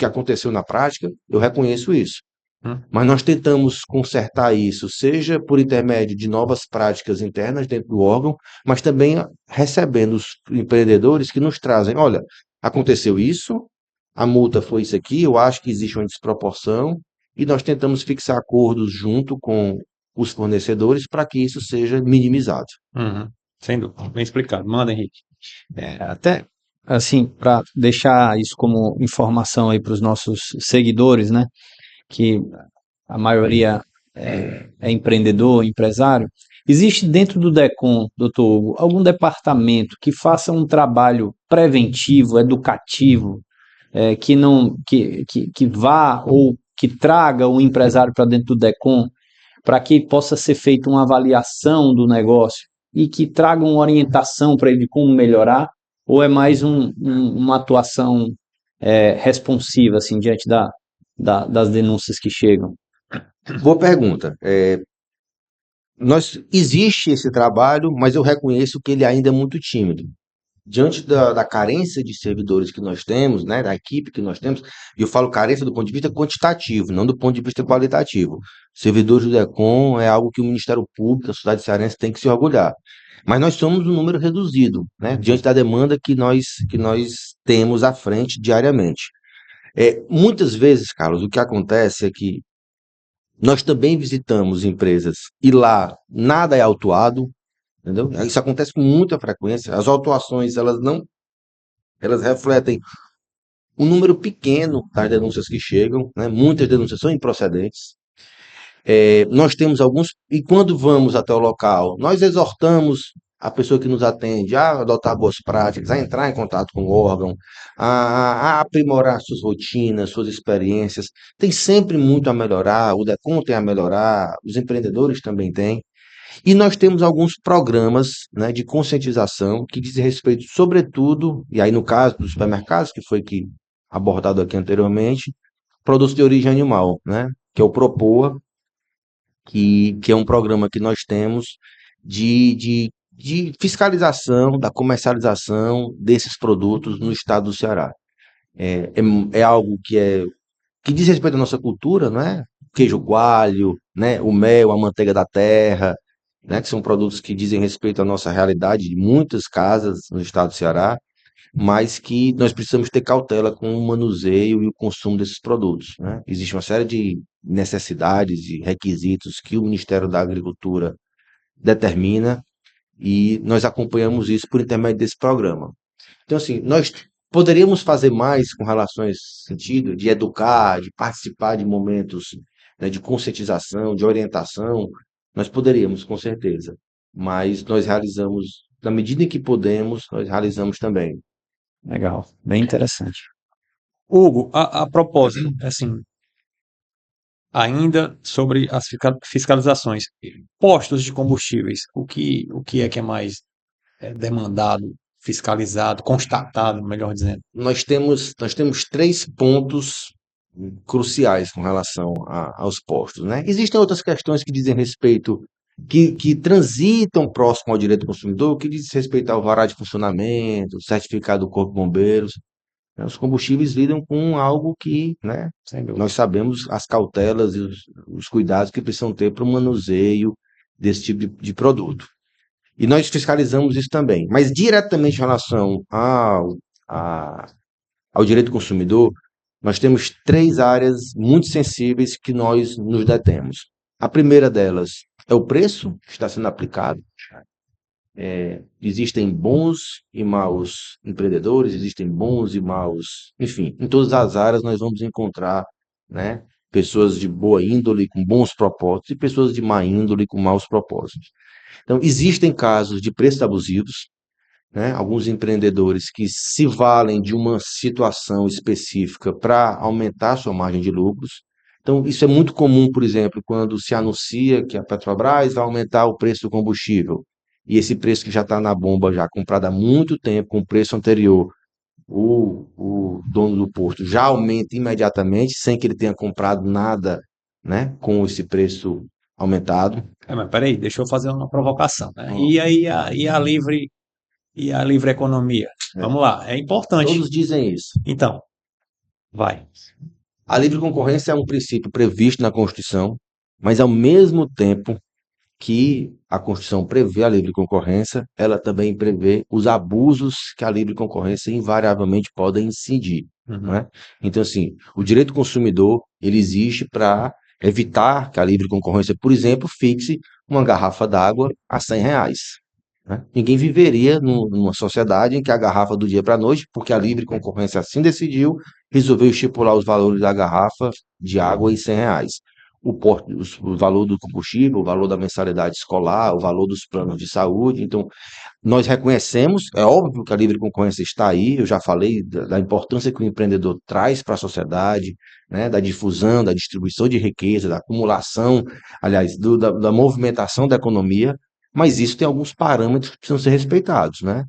aconteceu na prática, eu reconheço isso. Hum. Mas nós tentamos consertar isso, seja por intermédio de novas práticas internas dentro do órgão, mas também recebendo os empreendedores que nos trazem, olha, aconteceu isso, a multa foi isso aqui, eu acho que existe uma desproporção, e nós tentamos fixar acordos junto com os fornecedores para que isso seja minimizado. Uhum. Sem dúvida. Bem explicado. Manda, Henrique. Até assim, para deixar isso como informação aí para os nossos seguidores, né? Que a maioria é empreendedor, empresário. Existe dentro do DECOM, doutor Hugo, algum departamento que faça um trabalho preventivo, educativo, que não que vá ou que traga o empresário para dentro do DECOM, para que possa ser feita uma avaliação do negócio e que traga uma orientação para ele de como melhorar, ou é mais uma atuação responsiva assim, diante das denúncias que chegam? Boa pergunta. Existe esse trabalho, mas eu reconheço que ele ainda é muito tímido. Diante da carência de servidores que nós temos, né, da equipe que nós temos, e eu falo carência do ponto de vista quantitativo, não do ponto de vista qualitativo. Servidores do DECOM é algo que o Ministério Público, a sociedade cearense tem que se orgulhar. Mas nós somos um número reduzido, né, diante da demanda que nós temos à frente diariamente. Muitas vezes, Carlos, o que acontece é que nós também visitamos empresas e lá nada é autuado, entendeu? Isso acontece com muita frequência. As autuações, elas refletem um número pequeno das denúncias que chegam, né? Muitas denúncias são improcedentes. Nós temos alguns, e quando vamos até o local, nós exortamos a pessoa que nos atende a adotar boas práticas, a entrar em contato com o órgão, a aprimorar suas rotinas, suas experiências. Tem sempre muito a melhorar, o DECOM tem a melhorar, os empreendedores também têm. E nós temos alguns programas, né, de conscientização que dizem respeito, sobretudo, e aí no caso dos supermercados, que foi que abordado aqui anteriormente, produtos de origem animal, né, que é o Propoa, que é um programa que nós temos de fiscalização da comercialização desses produtos no estado do Ceará. É algo que diz respeito à nossa cultura, né? Queijo coalho, né? O mel, a manteiga da terra, né? Que são produtos que dizem respeito à nossa realidade de muitas casas no estado do Ceará, mas que nós precisamos ter cautela com o manuseio e o consumo desses produtos, né? Existe uma série de necessidades e requisitos que o Ministério da Agricultura determina e nós acompanhamos isso por intermédio desse programa. Então, assim, nós poderíamos fazer mais com relação a esse sentido, de educar, de participar de momentos, né, de conscientização, de orientação, nós poderíamos, com certeza. Mas nós realizamos, na medida em que podemos, nós realizamos também. Legal, bem interessante. Hugo, a propósito, assim, ainda sobre as fiscalizações, postos de combustíveis, o que é mais demandado, fiscalizado, constatado, melhor dizendo? Nós temos 3 pontos cruciais com relação aos postos, né? Existem outras questões que dizem respeito, que transitam próximo ao direito do consumidor, que diz respeito ao alvará de funcionamento, certificado do Corpo de Bombeiros, né? Os combustíveis lidam com algo que, né, Sem dúvida. nós sabemos as cautelas e os cuidados que precisam ter para o manuseio desse tipo de produto. E nós fiscalizamos isso também. Mas diretamente em relação ao direito do consumidor, nós temos 3 áreas muito sensíveis que nós nos detemos. A primeira delas é o preço que está sendo aplicado. Existem bons e maus empreendedores, existem bons e maus, enfim, em todas as áreas nós vamos encontrar, né, pessoas de boa índole com bons propósitos e pessoas de má índole com maus propósitos. Então, existem casos de preços abusivos, né? Alguns empreendedores que se valem de uma situação específica para aumentar sua margem de lucros. Então, isso é muito comum, por exemplo, quando se anuncia que a Petrobras vai aumentar o preço do combustível, e esse preço que já está na bomba, já comprado há muito tempo, com o preço anterior, o dono do posto já aumenta imediatamente, sem que ele tenha comprado nada, né, com esse preço aumentado. Mas peraí, deixa eu fazer uma provocação, né? Hum. E aí e a livre economia? É. Vamos lá, é importante. Todos dizem isso. Então, vai. A livre concorrência é um princípio previsto na Constituição, mas ao mesmo tempo que a Constituição prevê a livre concorrência, ela também prevê os abusos que a livre concorrência invariavelmente podem incidir, Uhum. né? Então, assim, o direito do consumidor, ele existe para evitar que a livre concorrência, por exemplo, fixe uma garrafa d'água a R$ 100, né? Ninguém viveria numa sociedade em que a garrafa do dia para a noite, porque a livre concorrência assim decidiu, resolveu estipular os valores da garrafa de água em R$ 100. O valor do combustível, o valor da mensalidade escolar, o valor dos planos de saúde. Então, nós reconhecemos, é óbvio que a livre concorrência está aí, eu já falei da importância que o empreendedor traz para a sociedade, né, da difusão, da distribuição de riqueza, da acumulação, aliás, da movimentação da economia, mas isso tem alguns parâmetros que precisam ser respeitados, né?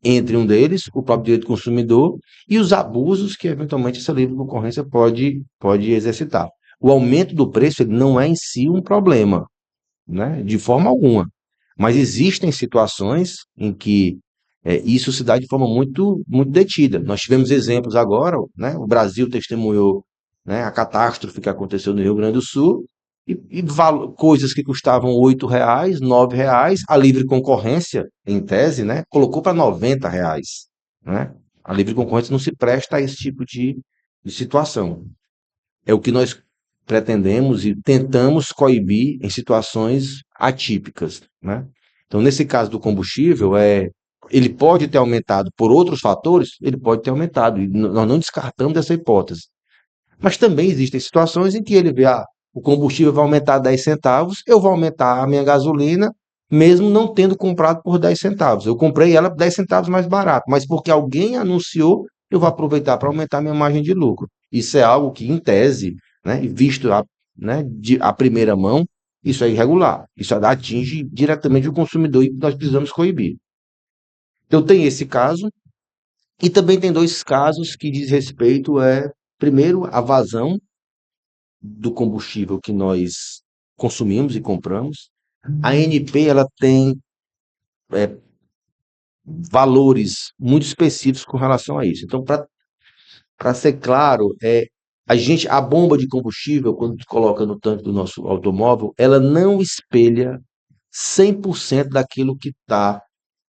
Entre um deles, o próprio direito do consumidor e os abusos que, eventualmente, essa livre concorrência pode exercitar. O aumento do preço ele não é em si um problema, né? De forma alguma. Mas existem situações em que isso se dá de forma muito, muito detida. Nós tivemos exemplos agora, né? O Brasil testemunhou, né, a catástrofe que aconteceu no Rio Grande do Sul, coisas que custavam R$ 8, R$ 9, a livre concorrência, em tese, né, colocou para R$ 90, né? A livre concorrência não se presta a esse tipo de situação. É o que nós pretendemos e tentamos coibir em situações atípicas, né? Então, nesse caso do combustível, ele pode ter aumentado por outros fatores, ele pode ter aumentado, e nós não descartamos essa hipótese. Mas também existem situações em que ele vê, o combustível vai aumentar 10 centavos, eu vou aumentar a minha gasolina, mesmo não tendo comprado por 10 centavos. Eu comprei ela por 10 centavos mais barato, mas porque alguém anunciou, eu vou aproveitar para aumentar minha margem de lucro. Isso é algo que, em tese, né, visto a primeira mão, isso é irregular. Isso atinge diretamente o consumidor e nós precisamos coibir. Então tem esse caso, e também tem dois casos que diz respeito primeiro, a vazão do combustível que nós consumimos e compramos. A ANP ela tem valores muito específicos com relação a isso. Então, para ser claro, a bomba de combustível, quando tu coloca no tanque do nosso automóvel, ela não espelha 100% daquilo que está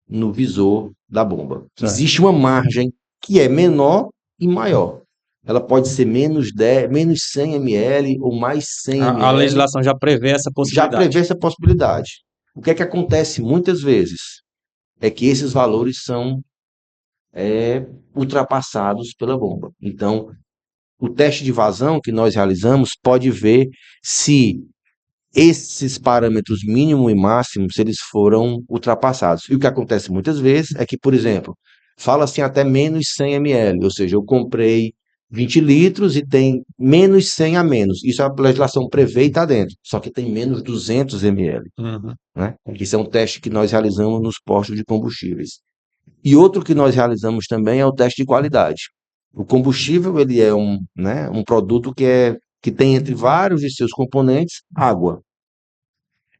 no visor da bomba. Certo. Existe uma margem que é menor e maior. Ela pode ser menos 10, menos 100 ml ou mais 100 ml. A legislação já prevê essa Já possibilidade. prevê essa possibilidade. O que é que acontece muitas vezes? É que esses valores são ultrapassados pela bomba. Então, o teste de vazão que nós realizamos pode ver se esses parâmetros mínimo e máximo, se eles foram ultrapassados. E o que acontece muitas vezes é que, por exemplo, fala-se até menos 100 ml, ou seja, eu comprei 20 litros e tem menos 100 a menos. Isso a legislação prevê e está dentro, só que tem menos 200 ml. Uhum. Né? Isso é um teste que nós realizamos nos postos de combustíveis. E outro que nós realizamos também é o teste de qualidade. O combustível ele é um produto que tem entre vários de seus componentes água.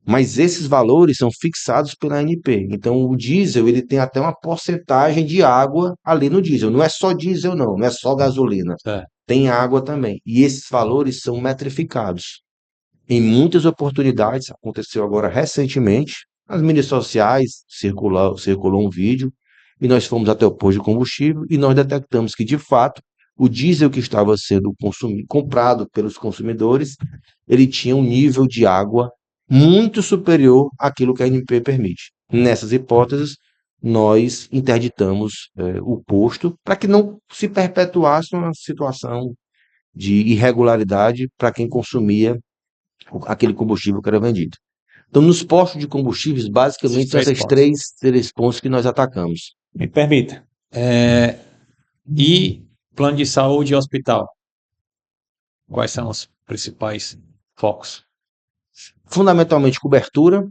Mas esses valores são fixados pela ANP. Então o diesel ele tem até uma porcentagem de água ali no diesel. Não é só diesel não é só gasolina. Certo. Tem água também. E esses valores são metrificados. Em muitas oportunidades, aconteceu agora recentemente, nas mídias sociais circulou um vídeo e nós fomos até o posto de combustível e nós detectamos que, de fato, o diesel que estava sendo comprado pelos consumidores, ele tinha um nível de água muito superior àquilo que a ANP permite. Nessas hipóteses, nós interditamos o posto para que não se perpetuasse uma situação de irregularidade para quem consumia aquele combustível que era vendido. Então, nos postos de combustíveis, basicamente, são esses três pontos que nós atacamos. Me permita. E plano de saúde e hospital? Quais são os principais focos? Fundamentalmente cobertura,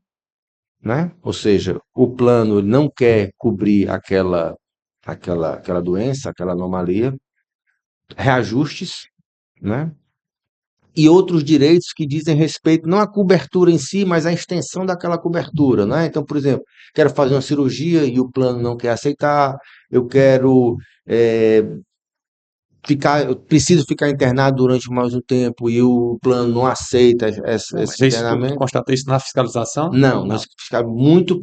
né? Ou seja, o plano não quer cobrir aquela doença, aquela anomalia, reajustes, né? E outros direitos que dizem respeito não à cobertura em si, mas à extensão daquela cobertura, né? Então, por exemplo, quero fazer uma cirurgia e o plano não quer aceitar, eu quero eh, eu preciso ficar internado durante mais um tempo e o plano não aceita esse Mas isso tu internamento. constatou isso na fiscalização? Não, nós ficamos muito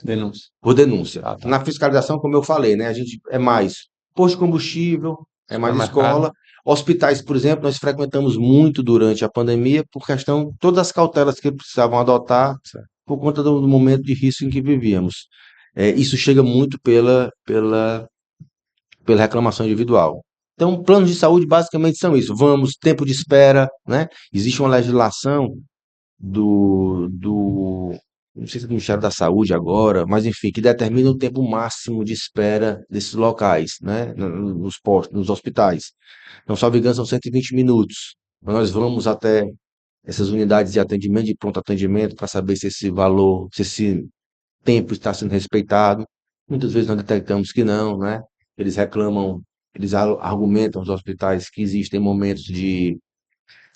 Denúncia. por denúncia. Ah, tá. Na fiscalização, como eu falei, né, a gente é mais posto de combustível, é mais Supermercado. escola. Hospitais, por exemplo, nós frequentamos muito durante a pandemia por questão todas as cautelas que precisavam adotar Certo. por conta do momento de risco em que vivíamos. Isso chega muito pela reclamação individual. Então, planos de saúde basicamente são isso. Vamos, tempo de espera, né? Existe uma legislação não sei se é do Ministério da Saúde agora, mas enfim, que determina o tempo máximo de espera desses locais, né? Nos postos, nos hospitais. Então, salvo engano, são 120 minutos. Nós vamos até essas unidades de atendimento, de pronto atendimento, para saber se esse valor, se esse tempo está sendo respeitado. Muitas vezes nós detectamos que não, né? Eles reclamam, argumentam os hospitais que existem momentos de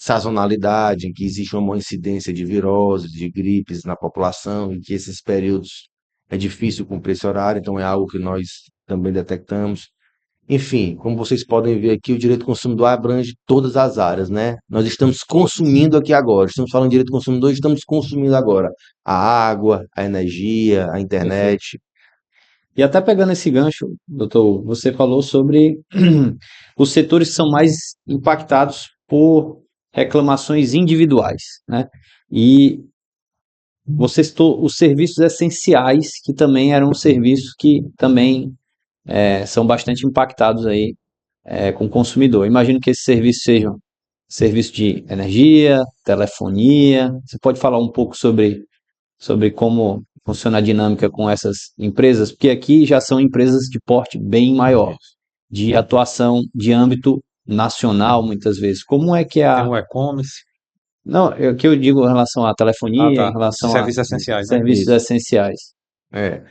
sazonalidade, em que existe uma maior incidência de viroses, de gripes na população, em que esses períodos é difícil cumprir esse horário, então é algo que nós também detectamos. Enfim, como vocês podem ver aqui, o direito do consumidor abrange todas as áreas, né? Nós estamos consumindo aqui agora, estamos falando de direito do consumidor, estamos consumindo agora a água, a energia, a internet. E até pegando esse gancho, doutor, você falou sobre os setores que são mais impactados por reclamações individuais, né? E você citou os serviços essenciais, que também eram serviços que também são bastante impactados aí com o consumidor. Imagino que esses serviços sejam serviço de energia, telefonia. Você pode falar um pouco sobre como funciona a dinâmica com essas empresas? Porque aqui já são empresas de porte bem maior, de atuação de âmbito nacional, muitas vezes. Como é que é Tem a... o e-commerce. Não, é o que eu digo em relação à Ah, telefonia, em tá. relação a Serviços essenciais, né? serviços Isso. essenciais. É.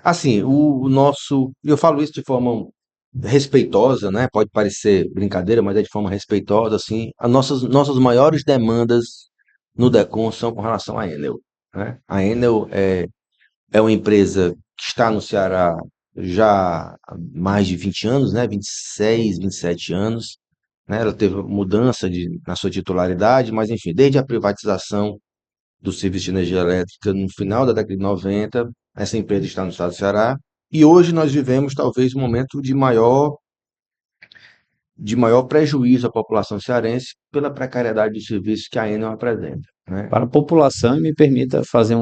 Assim, o nosso, e eu falo isso de forma respeitosa, né? Pode parecer brincadeira, mas é de forma respeitosa, assim. As nossas maiores demandas no Decon são com relação à Enel, né? A Enel é uma empresa que está no Ceará já há mais de 20 anos, né? 26, 27 anos, né? Ela teve mudança na sua titularidade, mas enfim, desde a privatização do serviço de energia elétrica no final da década de 90. Essa empresa está no estado do Ceará. E hoje nós vivemos talvez um momento de maior prejuízo à população cearense pela precariedade dos serviços que a Enel apresenta, né? Para a população, e me permita fazer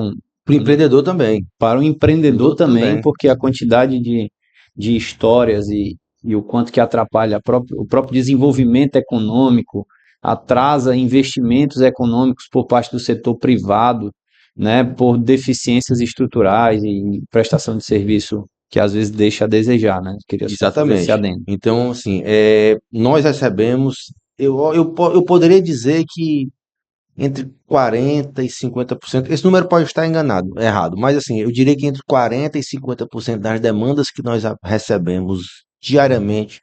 Para o empreendedor também. para o empreendedor também, Também. porque a quantidade de histórias e o quanto que atrapalha o próprio desenvolvimento econômico, atrasa investimentos econômicos por parte do setor privado, né, por deficiências estruturais e prestação de serviço que às vezes deixa a desejar, né? Queria só fazer esse Exatamente. adendo. Então, assim, nós recebemos, eu poderia dizer que entre 40% e 50%, esse número pode estar errado, mas assim, eu diria que entre 40% e 50% das demandas que nós recebemos diariamente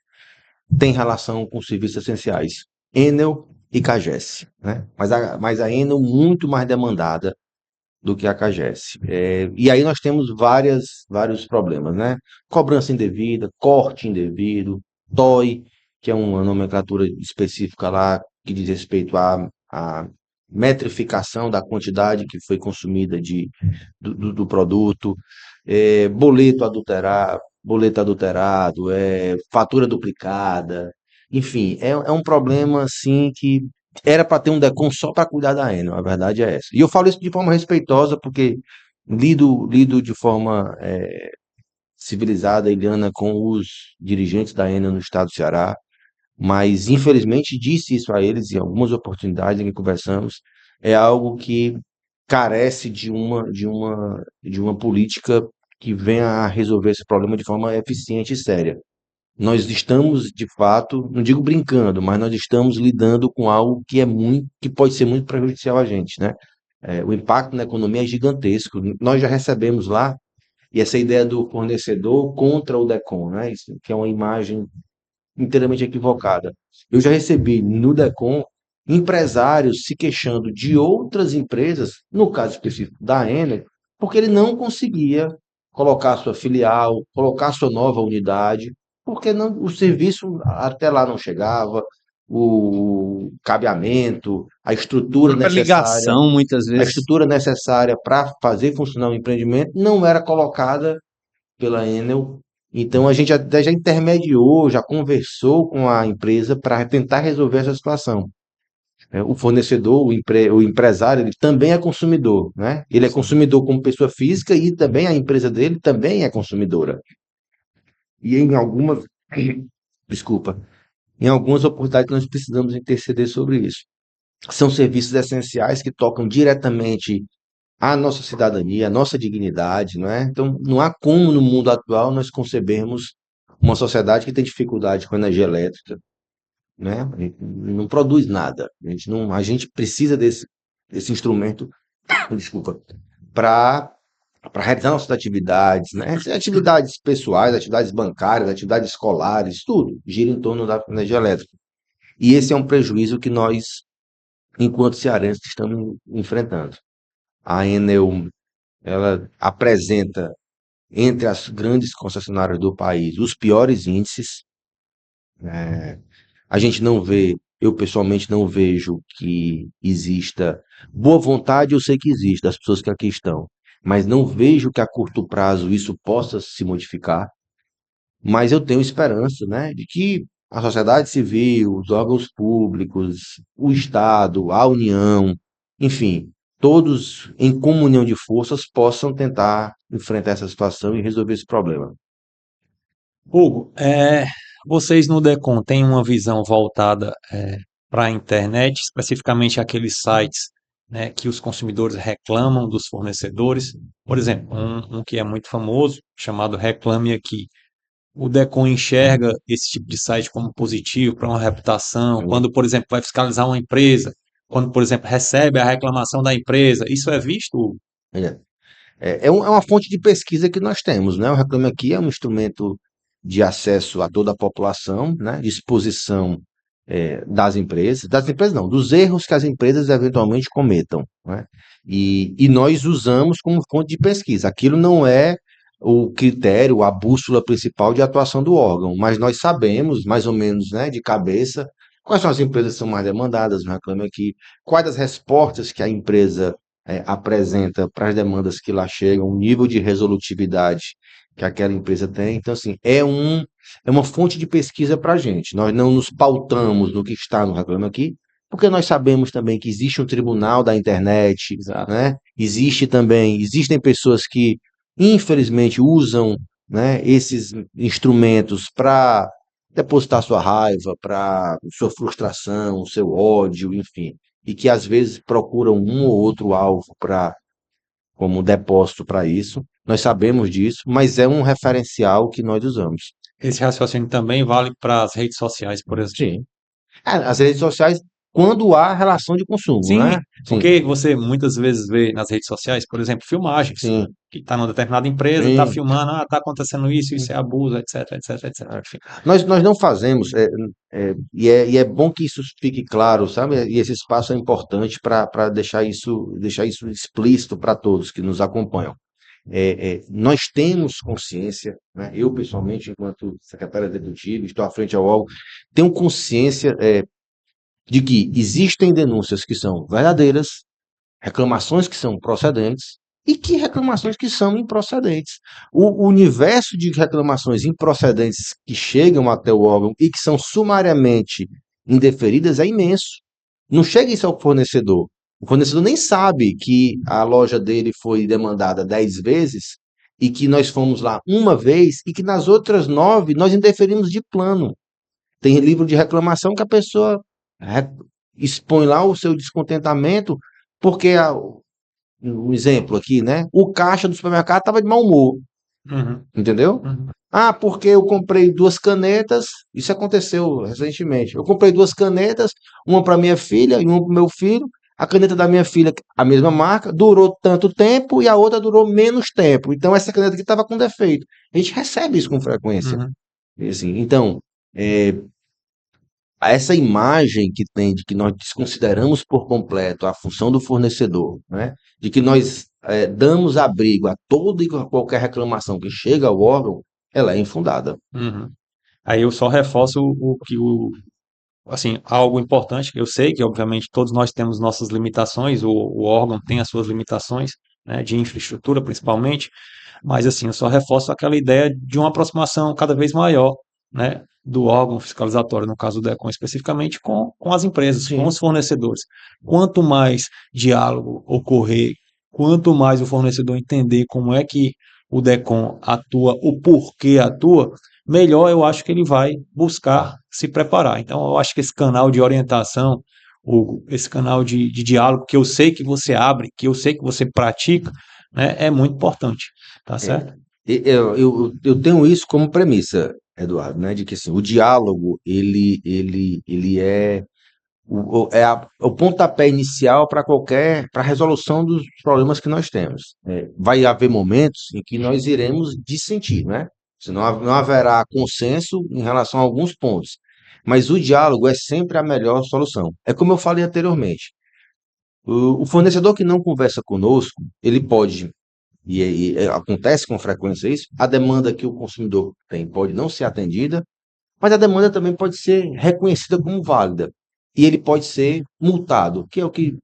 tem relação com serviços essenciais, Enel e Cagesse, né? Mas a Enel muito mais demandada do que a Cagesse. E aí nós temos vários problemas, né? Cobrança indevida, corte indevido, TOI, que é uma nomenclatura específica lá que diz respeito à metrificação da quantidade que foi consumida do produto, boleto adulterado, fatura duplicada, enfim, é um problema assim que era para ter um DECOM só para cuidar da Enel, a verdade é essa. E eu falo isso de forma respeitosa, porque lido de forma civilizada e liana com os dirigentes da Enel no estado do Ceará, mas infelizmente disse isso a eles em algumas oportunidades em que conversamos, é algo que carece de uma política que venha a resolver esse problema de forma eficiente e séria. Nós estamos, de fato, não digo brincando, mas nós estamos lidando com algo que pode ser muito prejudicial a gente, né? O impacto na economia é gigantesco. Nós já recebemos lá, e essa ideia do fornecedor contra o DECOM, né? Isso que é uma imagem inteiramente equivocada. Eu já recebi no DECOM empresários se queixando de outras empresas, no caso específico da Enel, porque ele não conseguia colocar sua filial, colocar sua nova unidade, porque não, o serviço até lá não chegava, o cabeamento, Própria ligação, muitas a vezes. estrutura necessária para fazer funcionar o empreendimento não era colocada pela Enel. Então a gente até já intermediou, já conversou com a empresa para tentar resolver essa situação. O fornecedor, o empresário, ele também é consumidor, né? Ele é consumidor como pessoa física e também a empresa dele também é consumidora. E em algumas, desculpa, em algumas oportunidades nós precisamos interceder sobre isso. São serviços essenciais que tocam diretamente a nossa cidadania, a nossa dignidade, não é? Então, não há como no mundo atual nós concebermos uma sociedade que tem dificuldade com energia elétrica, né? A gente não produz nada. A gente precisa desse instrumento, desculpa, para realizar nossas atividades, né? Atividades pessoais, atividades bancárias, atividades escolares, tudo gira em torno da energia elétrica. E esse é um prejuízo que nós, enquanto cearenses, estamos enfrentando. A Enel, ela apresenta entre as grandes concessionárias do país os piores índices. A gente não vê, eu pessoalmente não vejo que exista boa vontade, eu sei que existe das pessoas que aqui estão, mas não vejo que a curto prazo isso possa se modificar. Mas eu tenho esperança, né, de que a sociedade civil, os órgãos públicos, o Estado, a União, enfim, todos em comunhão de forças possam tentar enfrentar essa situação e resolver esse problema. Hugo, vocês no Decon têm uma visão voltada para a internet, especificamente aqueles sites, né, que os consumidores reclamam dos fornecedores. Por exemplo, um que é muito famoso, chamado Reclame Aqui. O Decon enxerga esse tipo de site como positivo para uma reputação, quando, por exemplo, vai fiscalizar uma empresa, quando, por exemplo, recebe a reclamação da empresa. Isso é visto, Hugo? É, é uma fonte de pesquisa que nós temos, né? O Reclame Aqui é um instrumento de acesso a toda a população, né? De exposição das empresas não, dos erros que as empresas eventualmente cometam, né? E nós usamos como fonte de pesquisa. Aquilo não é o critério, a bússola principal de atuação do órgão, mas nós sabemos, mais ou menos, né, de cabeça, quais são as empresas que são mais demandadas no Reclame Aqui, quais as respostas que a empresa apresenta para as demandas que lá chegam, o nível de resolutividade que aquela empresa tem. Então, assim, é uma fonte de pesquisa para a gente. Nós não nos pautamos no que está no Reclame Aqui, porque nós sabemos também que existe um tribunal da internet, Exato. né? Existem pessoas que, infelizmente, usam, né, esses instrumentos para depositar sua raiva, para sua frustração, seu ódio, enfim, e que às vezes procuram um ou outro alvo para como depósito para isso. Nós sabemos disso, mas é um referencial que nós usamos. Esse raciocínio também vale para as redes sociais, por exemplo. Sim. As redes sociais, quando há relação de consumo, Sim, né? Sim, porque você muitas vezes vê nas redes sociais, por exemplo, filmagens, sim, que está numa determinada empresa, está sim. filmando, está acontecendo isso, isso é abuso, etc, etc, etc. Enfim. Nós não fazemos, e é bom que isso fique claro, sabe? E esse espaço é importante para deixar isso explícito para todos que nos acompanham. Nós temos consciência, né? Eu pessoalmente, enquanto secretário executivo, estou à frente ao órgão, tenho consciência de que existem denúncias que são verdadeiras, reclamações que são procedentes e que reclamações que são improcedentes. O universo de reclamações improcedentes que chegam até o órgão e que são sumariamente indeferidas é imenso. Não chega isso ao fornecedor. O fornecedor nem sabe que a loja dele foi demandada 10 vezes e que nós fomos lá uma vez e que nas outras 9 nós indeferimos de plano. Tem livro de reclamação que a pessoa expõe lá o seu descontentamento porque um exemplo aqui, né? O caixa do supermercado estava de mau humor. Uhum, entendeu? uhum, Ah, porque eu comprei 2 canetas, isso aconteceu recentemente. Eu comprei 2 canetas, uma para minha filha e uma para o meu filho. A caneta da minha filha, a mesma marca, durou tanto tempo e a outra durou menos tempo. Então essa caneta aqui estava com defeito. A gente recebe isso com frequência. uhum, E assim, então, é, essa imagem que tem de que nós desconsideramos por completo a função do fornecedor, né? De que nós damos abrigo a toda e qualquer reclamação que chega ao órgão, ela é infundada. uhum. Aí eu só reforço assim, algo importante que eu sei que, obviamente, todos nós temos nossas limitações, o órgão tem as suas limitações, né, de infraestrutura principalmente, mas assim, eu só reforço aquela ideia de uma aproximação cada vez maior, né, do órgão fiscalizatório, no caso do DECOM especificamente, com as empresas, com Sim. os fornecedores. Quanto mais diálogo ocorrer, quanto mais o fornecedor entender como é que o DECOM atua, o porquê atua, melhor eu acho que ele vai buscar se preparar. Então, eu acho que esse canal de orientação, esse canal de diálogo que eu sei que você abre, que eu sei que você pratica, né, é muito importante, tá É. certo? Eu tenho isso como premissa, Eduardo, né? De que assim, o diálogo ele é o pontapé inicial para a resolução dos problemas que nós temos. Vai haver momentos em que nós iremos dissentir, né? Senão não haverá consenso em relação a alguns pontos. Mas o diálogo é sempre a melhor solução. É como eu falei anteriormente. O fornecedor que não conversa conosco, ele pode, acontece com frequência isso, a demanda que o consumidor tem pode não ser atendida, mas a demanda também pode ser reconhecida como válida. E ele pode ser multado, que é o que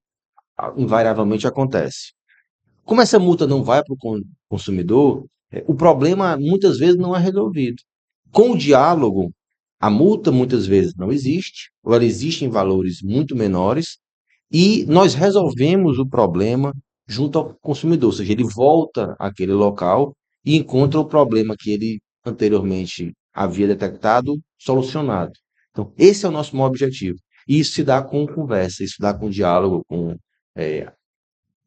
invariavelmente acontece. Como essa multa não vai para o consumidor, o problema muitas vezes não é resolvido. Com o diálogo, a multa muitas vezes não existe, ou ela existe em valores muito menores, e nós resolvemos o problema junto ao consumidor, ou seja, ele volta àquele local e encontra o problema que ele anteriormente havia detectado solucionado. Então, esse é o nosso maior objetivo. E isso se dá com conversa, isso se dá com diálogo, com é,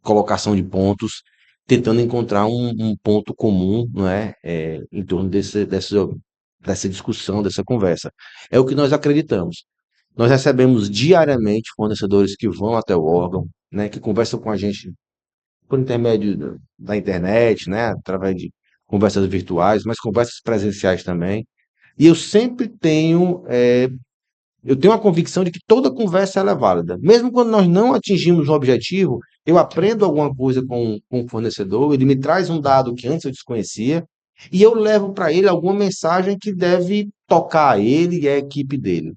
colocação de pontos, tentando encontrar um ponto comum, não é, em torno dessa discussão, dessa conversa. É o que nós acreditamos. Nós recebemos diariamente fornecedores que vão até o órgão, né, que conversam com a gente por intermédio da internet, né, através de conversas virtuais, mas conversas presenciais também. E eu tenho a convicção de que toda conversa ela é válida. Mesmo quando nós não atingimos o objetivo, eu aprendo alguma coisa com o fornecedor, ele me traz um dado que antes eu desconhecia, e eu levo para ele alguma mensagem que deve tocar a ele e a equipe dele.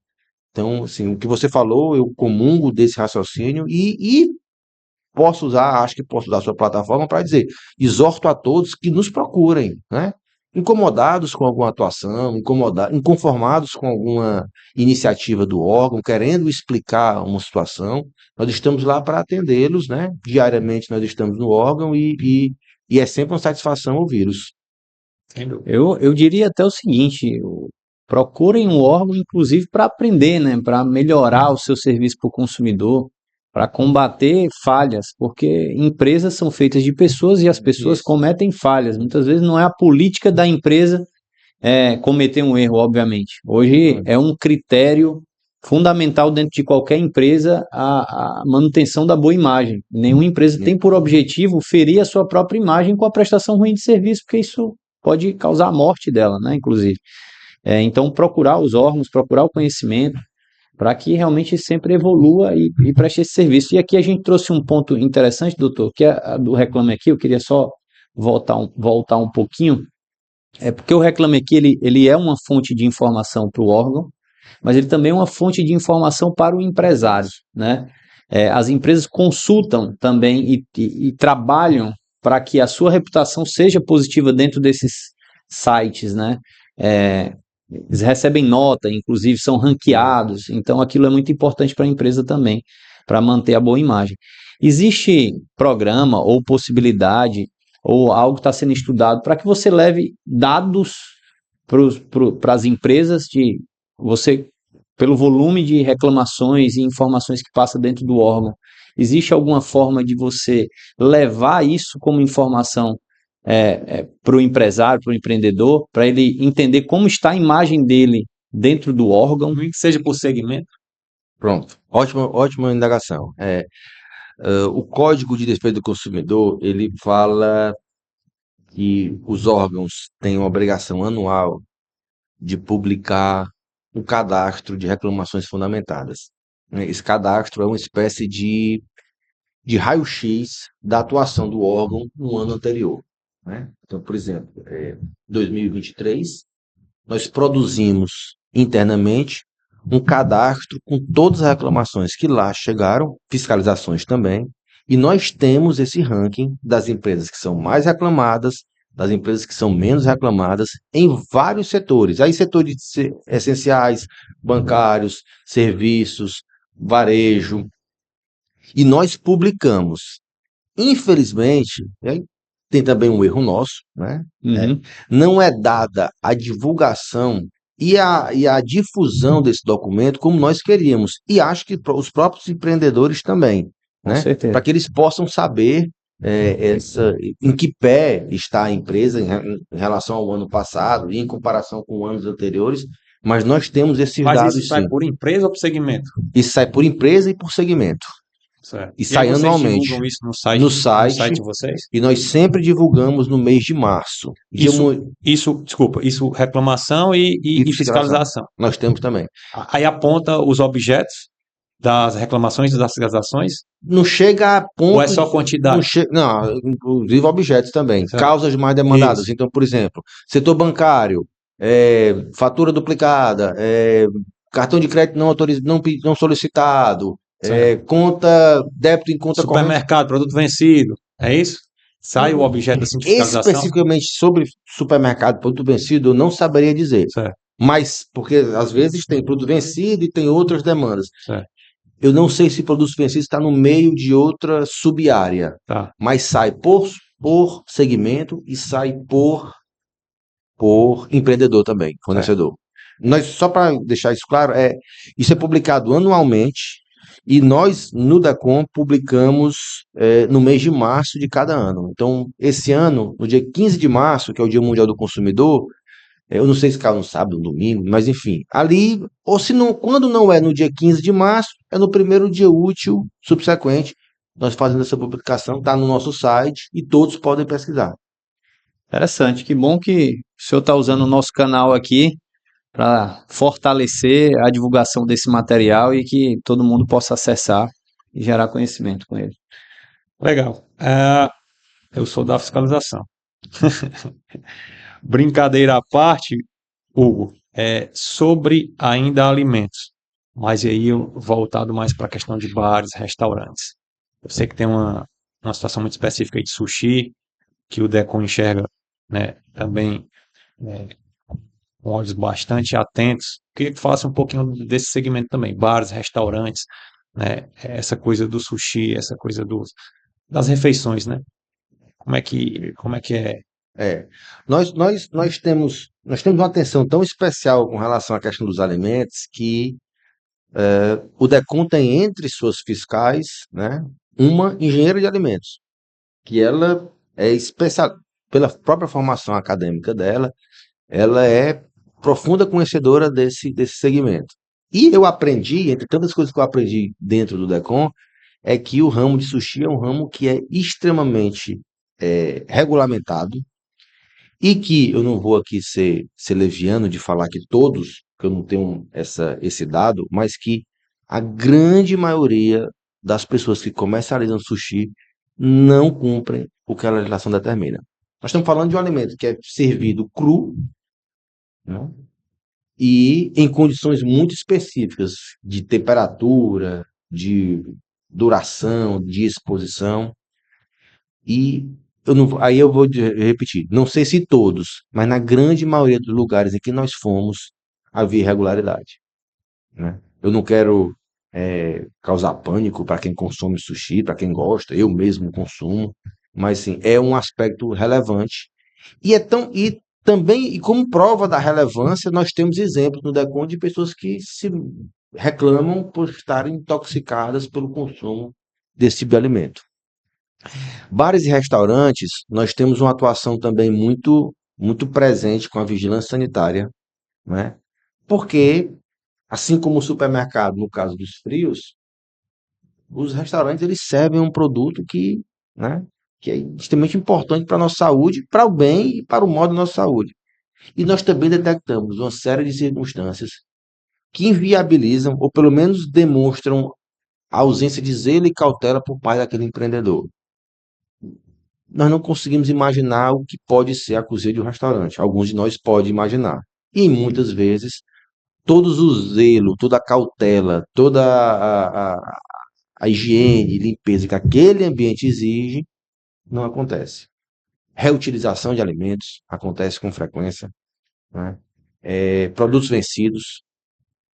Então, assim, o que você falou, eu comungo desse raciocínio e acho que posso usar a sua plataforma para dizer, exorto a todos que nos procurem, né? Incomodados com alguma atuação, inconformados com alguma iniciativa do órgão, querendo explicar uma situação, nós estamos lá para atendê-los, né? Diariamente nós estamos no órgão e é sempre uma satisfação ouvi-los. Sem dúvida. Eu diria até o seguinte: procurem um órgão, inclusive, para aprender, né, para melhorar o seu serviço para o consumidor, para combater falhas, porque empresas são feitas de pessoas e as pessoas Isso. cometem falhas. Muitas vezes não é a política da empresa cometer um erro, obviamente. Hoje é um critério fundamental dentro de qualquer empresa a manutenção da boa imagem. Nenhuma empresa tem por objetivo ferir a sua própria imagem com a prestação ruim de serviço, porque isso pode causar a morte dela, né, inclusive. Então, procurar os órgãos, procurar o conhecimento, para que realmente sempre evolua e preste esse serviço. E aqui a gente trouxe um ponto interessante, doutor, que é a do Reclame Aqui. Eu queria só voltar um pouquinho. Porque o Reclame Aqui ele é uma fonte de informação para o órgão, mas ele também é uma fonte de informação para o empresário, né? As empresas consultam também e trabalham para que a sua reputação seja positiva dentro desses sites, né? Eles recebem nota, inclusive são ranqueados, então aquilo é muito importante para a empresa também, para manter a boa imagem. Existe programa ou possibilidade ou algo que está sendo estudado para que você leve dados para as empresas de você, pelo volume de reclamações e informações que passa dentro do órgão, existe alguma forma de você levar isso como informação para o empresário, para o empreendedor, para ele entender como está a imagem dele dentro do órgão. Nem que seja por segmento. Pronto, ótima indagação. O Código de Defesa do Consumidor, ele fala que os órgãos têm uma obrigação anual de publicar um cadastro de reclamações fundamentadas, né? Esse cadastro é uma espécie de raio-x da atuação do órgão no ano anterior, né? Então, por exemplo, 2023, nós produzimos internamente um cadastro com todas as reclamações que lá chegaram, fiscalizações também, e nós temos esse ranking das empresas que são mais reclamadas, das empresas que são menos reclamadas, em vários setores. Aí setores essenciais, bancários, serviços, varejo, e nós publicamos. Infelizmente, tem também um erro nosso, né? Não é dada a divulgação e a difusão desse documento como nós queríamos. E acho que os próprios empreendedores também, Com né? certeza. Para que eles possam saber em que pé está a empresa em relação ao ano passado e em comparação com anos anteriores. Mas nós temos esses Mas dados isso sai sim. por empresa ou por segmento? Isso sai por empresa e por segmento. Certo. E E sai aí vocês anualmente. divulgam isso no site, No no site, site de vocês? e nós sempre divulgamos no mês de março. Isso, reclamação e fiscalização. Nós temos também. Aí aponta os objetos das reclamações e das fiscalizações? Não chega a ponto. Ou é só quantidade? Não, inclusive objetos também. Certo. Causas mais demandadas. Isso. Então, por exemplo, setor bancário, fatura duplicada, cartão de crédito não solicitado, conta, débito em conta corrente. Supermercado, produto vencido. É isso? Sai o objeto assim de fiscalização? Especificamente sobre supermercado, produto vencido, eu não saberia dizer. Certo. Mas, porque às vezes tem produto vencido e tem outras demandas. Certo. Eu não sei se produto vencido está no meio de outra sub-área. Tá. Mas sai por segmento e sai por empreendedor também, fornecedor. Nós, só para deixar isso claro, isso é publicado anualmente e nós, no DECOM, publicamos no mês de março de cada ano. Então, esse ano, no dia 15 de março, que é o Dia Mundial do Consumidor, eu não sei se cai no sábado, no domingo, mas enfim, ali, ou se não, quando não é no dia 15 de março, é no primeiro dia útil subsequente, nós fazendo essa publicação, está no nosso site e todos podem pesquisar. Interessante, que bom que o senhor está usando o nosso canal aqui para fortalecer a divulgação desse material e que todo mundo possa acessar e gerar conhecimento com ele. Legal. Eu sou da fiscalização. Brincadeira à parte, Hugo, sobre ainda alimentos, mas aí voltado mais para a questão de bares, restaurantes. Eu sei que tem uma situação muito específica aí de sushi, que o DECOM enxerga, né, também com olhos bastante atentos. Queria que tu falasse um pouquinho desse segmento também, bares, restaurantes, né, essa coisa do sushi, essa coisa das refeições, né? Como é que é? Nós temos uma atenção tão especial com relação à questão dos alimentos que o DECOM tem entre suas fiscais, né, uma engenheira de alimentos, que ela é especial, pela própria formação acadêmica dela, ela é profunda conhecedora desse segmento. E eu aprendi, entre tantas coisas que eu aprendi dentro do DECOM, é que o ramo de sushi é um ramo que é extremamente regulamentado, e que eu não vou aqui ser leviano de falar que todos, que eu não tenho esse dado, mas que a grande maioria das pessoas que comercializam sushi não cumprem o que a legislação determina. Nós estamos falando de um alimento que é servido cru, né, e em condições muito específicas de temperatura, de duração, de exposição. E aí eu vou repetir, não sei se todos, mas na grande maioria dos lugares em que nós fomos, havia irregularidade, né? Eu não quero causar pânico para quem consome sushi, para quem gosta, eu mesmo consumo, mas sim, é um aspecto relevante. E também, como prova da relevância, nós temos exemplos no DECOM de pessoas que se reclamam por estarem intoxicadas pelo consumo desse tipo de alimento. Bares e restaurantes, nós temos uma atuação também muito presente com a vigilância sanitária, né? Porque, assim como o supermercado, no caso dos frios, os restaurantes eles servem um produto né, que é extremamente importante para a nossa saúde, para o bem e para o modo da nossa saúde. E nós também detectamos uma série de circunstâncias que inviabilizam, ou pelo menos demonstram a ausência de zelo e cautela por parte daquele empreendedor. Nós não conseguimos imaginar o que pode ser a cozinha de um restaurante. Alguns de nós podem imaginar. E muitas vezes, todos o zelo, toda a cautela, toda a higiene e limpeza que aquele ambiente exige, não acontece. Reutilização de alimentos acontece com frequência, né? Produtos vencidos.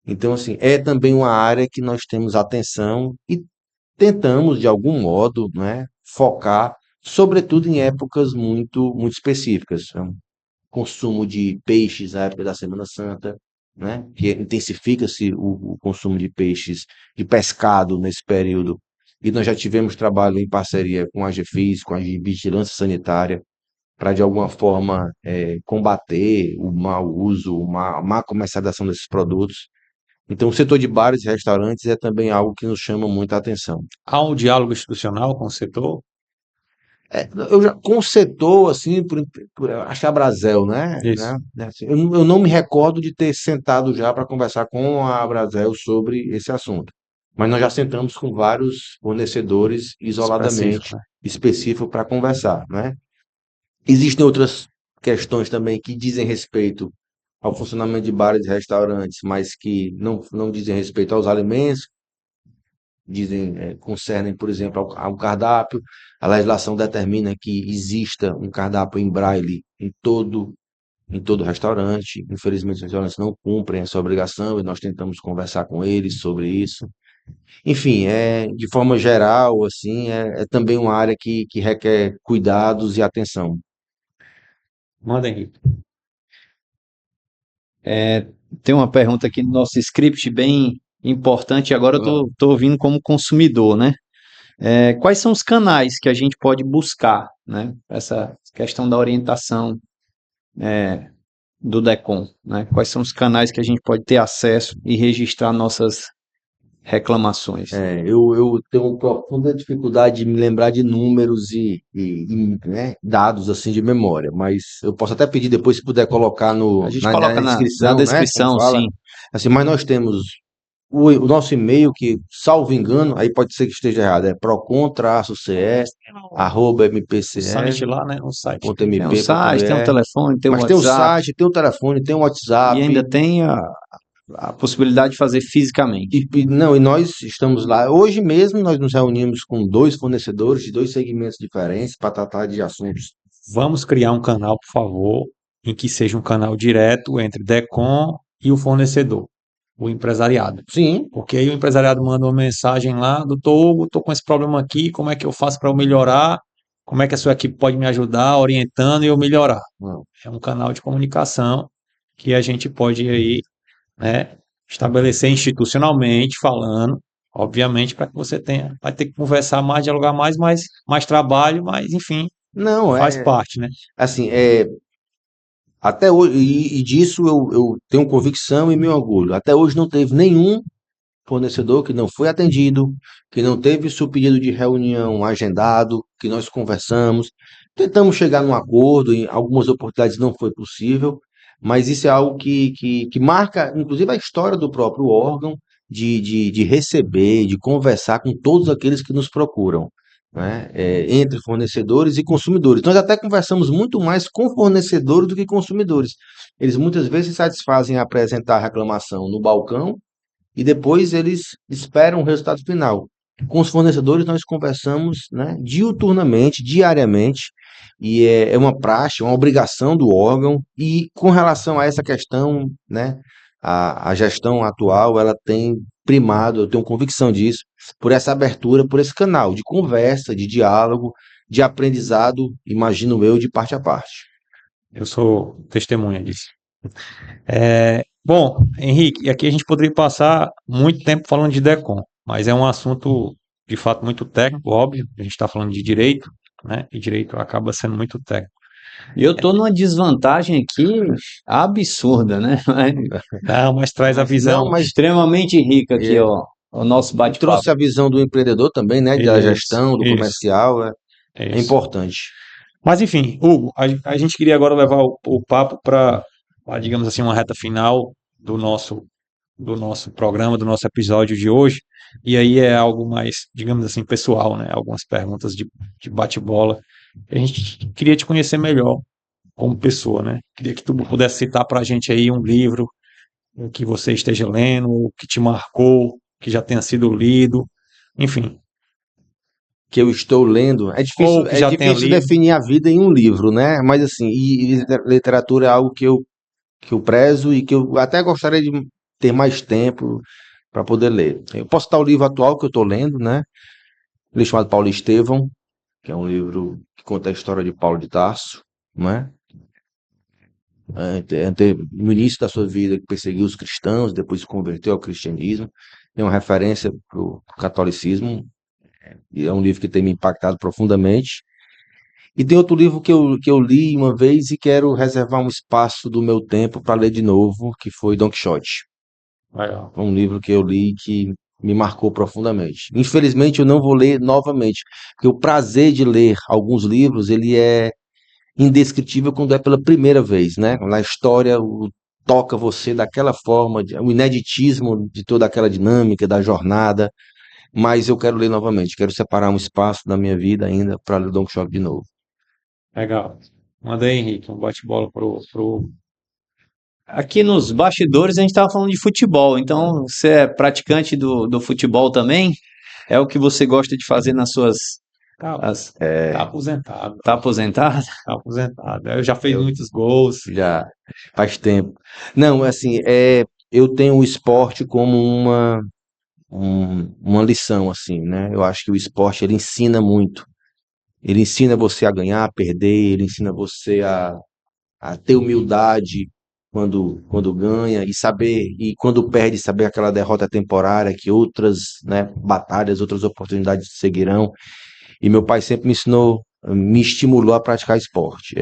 Então, assim, é também uma área que nós temos atenção e tentamos, de algum modo, né, focar, sobretudo em épocas muito específicas. Então, consumo de peixes na época da Semana Santa, né, que intensifica-se o consumo de peixes, de pescado nesse período. E nós já tivemos trabalho em parceria com a GFIS, com a Vigilância Sanitária, para de alguma forma combater o mau uso, a má comercialização desses produtos. Então, o setor de bares e restaurantes é também algo que nos chama muita atenção. Há um diálogo institucional com o setor? Eu já, com o setor, assim, por achar Brasel, né? Isso. Assim, eu não me recordo de ter sentado já para conversar com a Brasel sobre esse assunto. Mas nós já sentamos com vários fornecedores Específico, isoladamente, né? específico para conversar, né? Existem outras questões também que dizem respeito ao funcionamento de bares e restaurantes, mas que não dizem respeito aos alimentos, concernem, por exemplo, ao cardápio. A legislação determina que exista um cardápio em braille em todo restaurante. Infelizmente, os restaurantes não cumprem essa obrigação e nós tentamos conversar com eles sobre isso. Enfim, de forma geral, assim, é também uma área que requer cuidados e atenção. Manda, Henrique. Tem uma pergunta aqui no nosso script bem importante, agora eu Ah, tô ouvindo como consumidor, né? Quais são os canais que a gente pode buscar, né? Essa questão da orientação do DECOM, né? Quais são os canais que a gente pode ter acesso e registrar nossas reclamações? eu tenho uma profunda dificuldade de me lembrar de números né, dados assim de memória, mas eu posso até pedir depois se puder colocar A gente na coloca na descrição, né? Como descrição, fala. sim. Assim, mas nós temos o nosso e-mail que, salvo engano, aí pode ser que esteja errado, é O site procon-ce@mpce.mp.br, lá, né? O site. Tem um site, tem um telefone, tem um mas tem o WhatsApp site, tem o telefone, tem o e ainda WhatsApp. tem a possibilidade de fazer fisicamente. Não, e nós estamos lá. Hoje mesmo nós nos reunimos com dois fornecedores de dois segmentos diferentes para tratar de assuntos. Vamos criar um canal, por favor, em que seja um canal direto entre DECOM e o fornecedor, o empresariado. Sim, Porque aí o empresariado manda uma mensagem lá, doutor Hugo, estou com esse problema aqui, como é que eu faço para eu melhorar? Como é que a sua equipe pode me ajudar orientando e eu melhorar? não. É um canal de comunicação que a gente pode aí, né, estabelecer institucionalmente falando, obviamente, para que você tenha, vai ter que conversar mais, dialogar mais trabalho, mas enfim, Não, faz parte, né? assim, até hoje, e disso eu tenho convicção e me orgulho. Até hoje não teve nenhum fornecedor que não foi atendido, que não teve seu pedido de reunião agendado, que nós conversamos, tentamos chegar num acordo, em algumas oportunidades não foi possível, mas isso é algo que marca, inclusive, a história do próprio órgão, de receber, de conversar com todos aqueles que nos procuram, né? Entre fornecedores e consumidores. Nós até conversamos muito mais com fornecedores do que consumidores. Eles muitas vezes se satisfazem em apresentar a reclamação no balcão e depois eles esperam o resultado final. Com os fornecedores nós conversamos, né, diuturnamente, diariamente, e é uma praxe, uma obrigação do órgão, e com relação a essa questão, né, a gestão atual, ela tem primado, eu tenho convicção disso, por essa abertura, por esse canal de conversa, de diálogo, de aprendizado, imagino eu, de parte a parte. Eu sou testemunha disso. Bom, Henrique, e aqui a gente poderia passar muito tempo falando de DECOM, mas é um assunto de fato muito técnico, óbvio, a gente está falando de direito, né? E direito acaba sendo muito técnico. E eu tô numa desvantagem aqui absurda, né? Não, mas traz a visão. Não, mas Extremamente rica aqui, é, ó, o nosso bate-papo. trouxe a visão do empreendedor também, né? Da Isso, gestão, do isso, comercial, é isso. importante. Mas enfim, Hugo, a gente queria agora levar o papo para, digamos assim, uma reta final do nosso programa, do nosso episódio de hoje. E aí é algo mais, digamos assim, pessoal, né? Algumas perguntas de bate-bola. A gente queria te conhecer melhor como pessoa, né? Queria que tu pudesse citar para a gente aí um livro que você esteja lendo, que te marcou, que já tenha sido lido, enfim, Que eu estou lendo. ou que É já tenha difícil lido. definir a vida em um livro, né? Mas assim, e literatura é algo que eu prezo e que eu até gostaria de ter mais tempo para poder ler. Eu posso citar o livro atual que eu estou lendo, né? Um livro chamado Paulo Estevão, que é um livro que conta a história de Paulo de Tarso, né? No início da sua vida, que perseguiu os cristãos, depois se converteu ao cristianismo. Tem uma referência para o catolicismo, e é um livro que tem me impactado profundamente. E tem outro livro que eu li uma vez e quero reservar um espaço do meu tempo para ler de novo, que foi Don Quixote. Legal. Foi um livro que eu li que me marcou profundamente. Infelizmente, eu não vou ler novamente, porque o prazer de ler alguns livros, ele é indescritível quando é pela primeira vez, né? Na história toca você daquela forma, o ineditismo de toda aquela dinâmica da jornada, mas eu quero ler novamente, quero separar um espaço da minha vida ainda para ler Don Quixote de novo. Legal. Manda aí, Henrique, um bate-bola pro... Aqui nos bastidores a gente estava falando de futebol, então você é praticante do futebol também? É o que você gosta de fazer nas suas... Tá, as- tá aposentado, Tá aposentado? tá aposentado. Eu já fiz Eu muitos gols. já faz tempo. Não, assim, eu tenho o esporte como uma lição, assim, né? Eu acho que o esporte ele ensina muito. Ele ensina você a ganhar, a perder, ele ensina você a ter humildade quando ganha e saber, e quando perde, saber aquela derrota temporária que outras, né, batalhas, outras oportunidades seguirão. E meu pai sempre me ensinou, me estimulou a praticar esporte.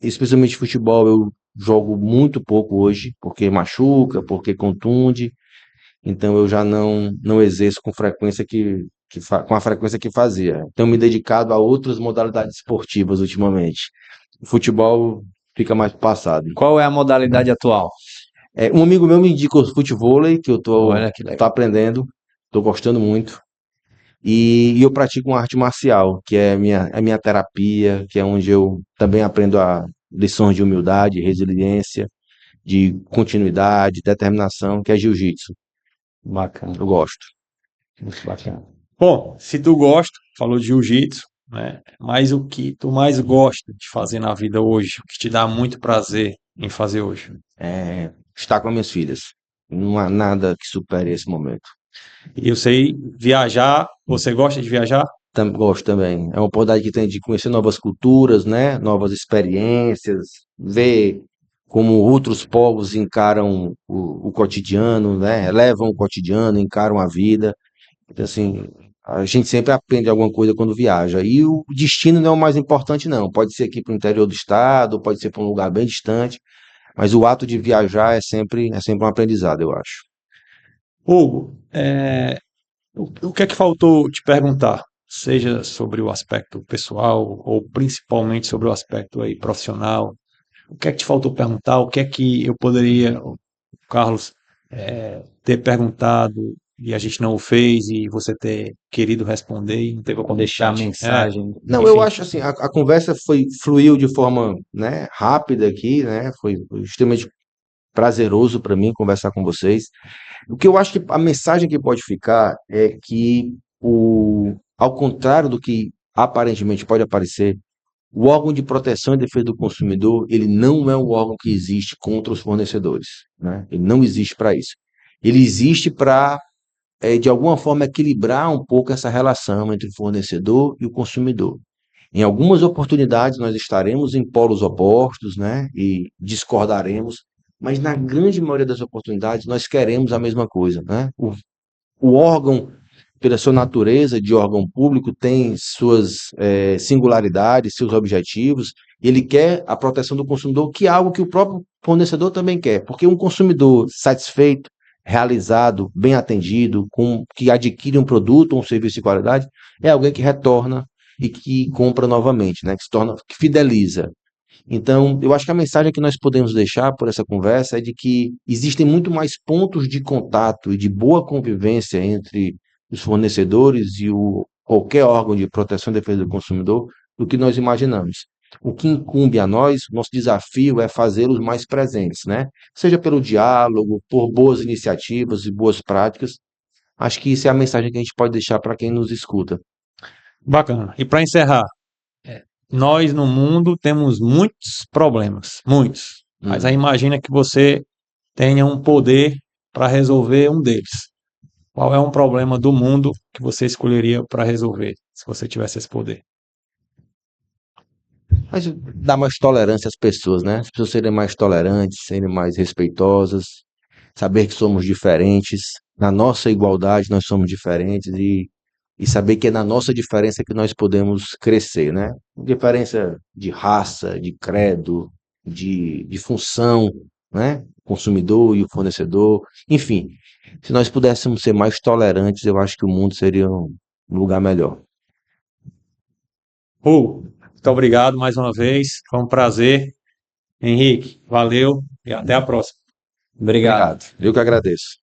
Especialmente futebol, eu jogo muito pouco hoje, porque machuca, porque contunde, então eu já não exerço com frequência com a frequência que fazia. Tenho me dedicado a outras modalidades esportivas ultimamente. O futebol fica mais pro passado. Qual é a modalidade atual? Um amigo meu me indicou futevôlei, que eu Olha que tô legal. aprendendo, tô gostando muito. E eu pratico uma arte marcial, que é a minha terapia, que é onde eu também aprendo lições de humildade, resiliência, de continuidade, determinação, que é jiu-jitsu. Bacana, Eu gosto. muito bacana. Bom, se tu gosta, falou de jiu-jitsu, né? Mas o que tu mais gosta de fazer na vida hoje, o que te dá muito prazer em fazer hoje? Estar com as minhas filhas. Não há nada que supere esse momento. E eu sei viajar, você gosta de viajar? Gosto também. É uma oportunidade que tem de conhecer novas culturas, né? Novas experiências, ver como outros povos encaram o cotidiano, né? Levam o cotidiano, encaram a vida. Então, assim, a gente sempre aprende alguma coisa quando viaja. E o destino não é o mais importante, não. Pode ser aqui para o interior do estado, pode ser para um lugar bem distante, mas o ato de viajar é sempre um aprendizado, eu acho. Hugo, o que é que faltou te perguntar? Seja sobre o aspecto pessoal ou principalmente sobre o aspecto aí profissional. O que é que te faltou perguntar? O que é que eu poderia, o Carlos, ter perguntado e a gente não o fez e você ter querido responder e não teve a Deixar a oportunidade? mensagem. Não, eu Enfim, acho assim, a conversa fluiu de forma, né, rápida aqui, né? Foi extremamente prazeroso para mim conversar com vocês. O que eu acho que a mensagem que pode ficar é que ao contrário do que aparentemente pode aparecer, o órgão de proteção e defesa do consumidor, ele não é um órgão que existe contra os fornecedores, né? Ele não existe para isso. Ele existe para, de alguma forma, equilibrar um pouco essa relação entre o fornecedor e o consumidor. Em algumas oportunidades nós estaremos em polos opostos, né, e discordaremos, mas na grande maioria das oportunidades nós queremos a mesma coisa, né? O órgão pela sua natureza de órgão público, tem suas singularidades, seus objetivos, e ele quer a proteção do consumidor, que é algo que o próprio fornecedor também quer, porque um consumidor satisfeito, realizado, bem atendido, que adquire um produto ou um serviço de qualidade, é alguém que retorna e que compra novamente, né? Que fideliza. Então, eu acho que a mensagem que nós podemos deixar por essa conversa é de que existem muito mais pontos de contato e de boa convivência entre os fornecedores e qualquer órgão de proteção e defesa do consumidor do que nós imaginamos. O que incumbe a nós, nosso desafio é fazê-los mais presentes, né? Seja pelo diálogo, por boas iniciativas e boas práticas. Acho que isso é a mensagem que a gente pode deixar para quem nos escuta. Bacana. E para encerrar, nós no mundo temos muitos problemas, muitos. Mas aí imagina que você tenha um poder para resolver um deles. Qual é um problema do mundo que você escolheria para resolver, se você tivesse esse poder? Mas dá mais tolerância às pessoas, né? As pessoas serem mais tolerantes, serem mais respeitosas, saber que somos diferentes, na nossa igualdade nós somos diferentes e saber que é na nossa diferença que nós podemos crescer, né? Diferença de raça, de credo, de função, né? O consumidor e o fornecedor, enfim. Se nós pudéssemos ser mais tolerantes, eu acho que o mundo seria um lugar melhor. Muito obrigado mais uma vez. Foi um prazer. Henrique, valeu e até a próxima. Obrigado. Eu que agradeço.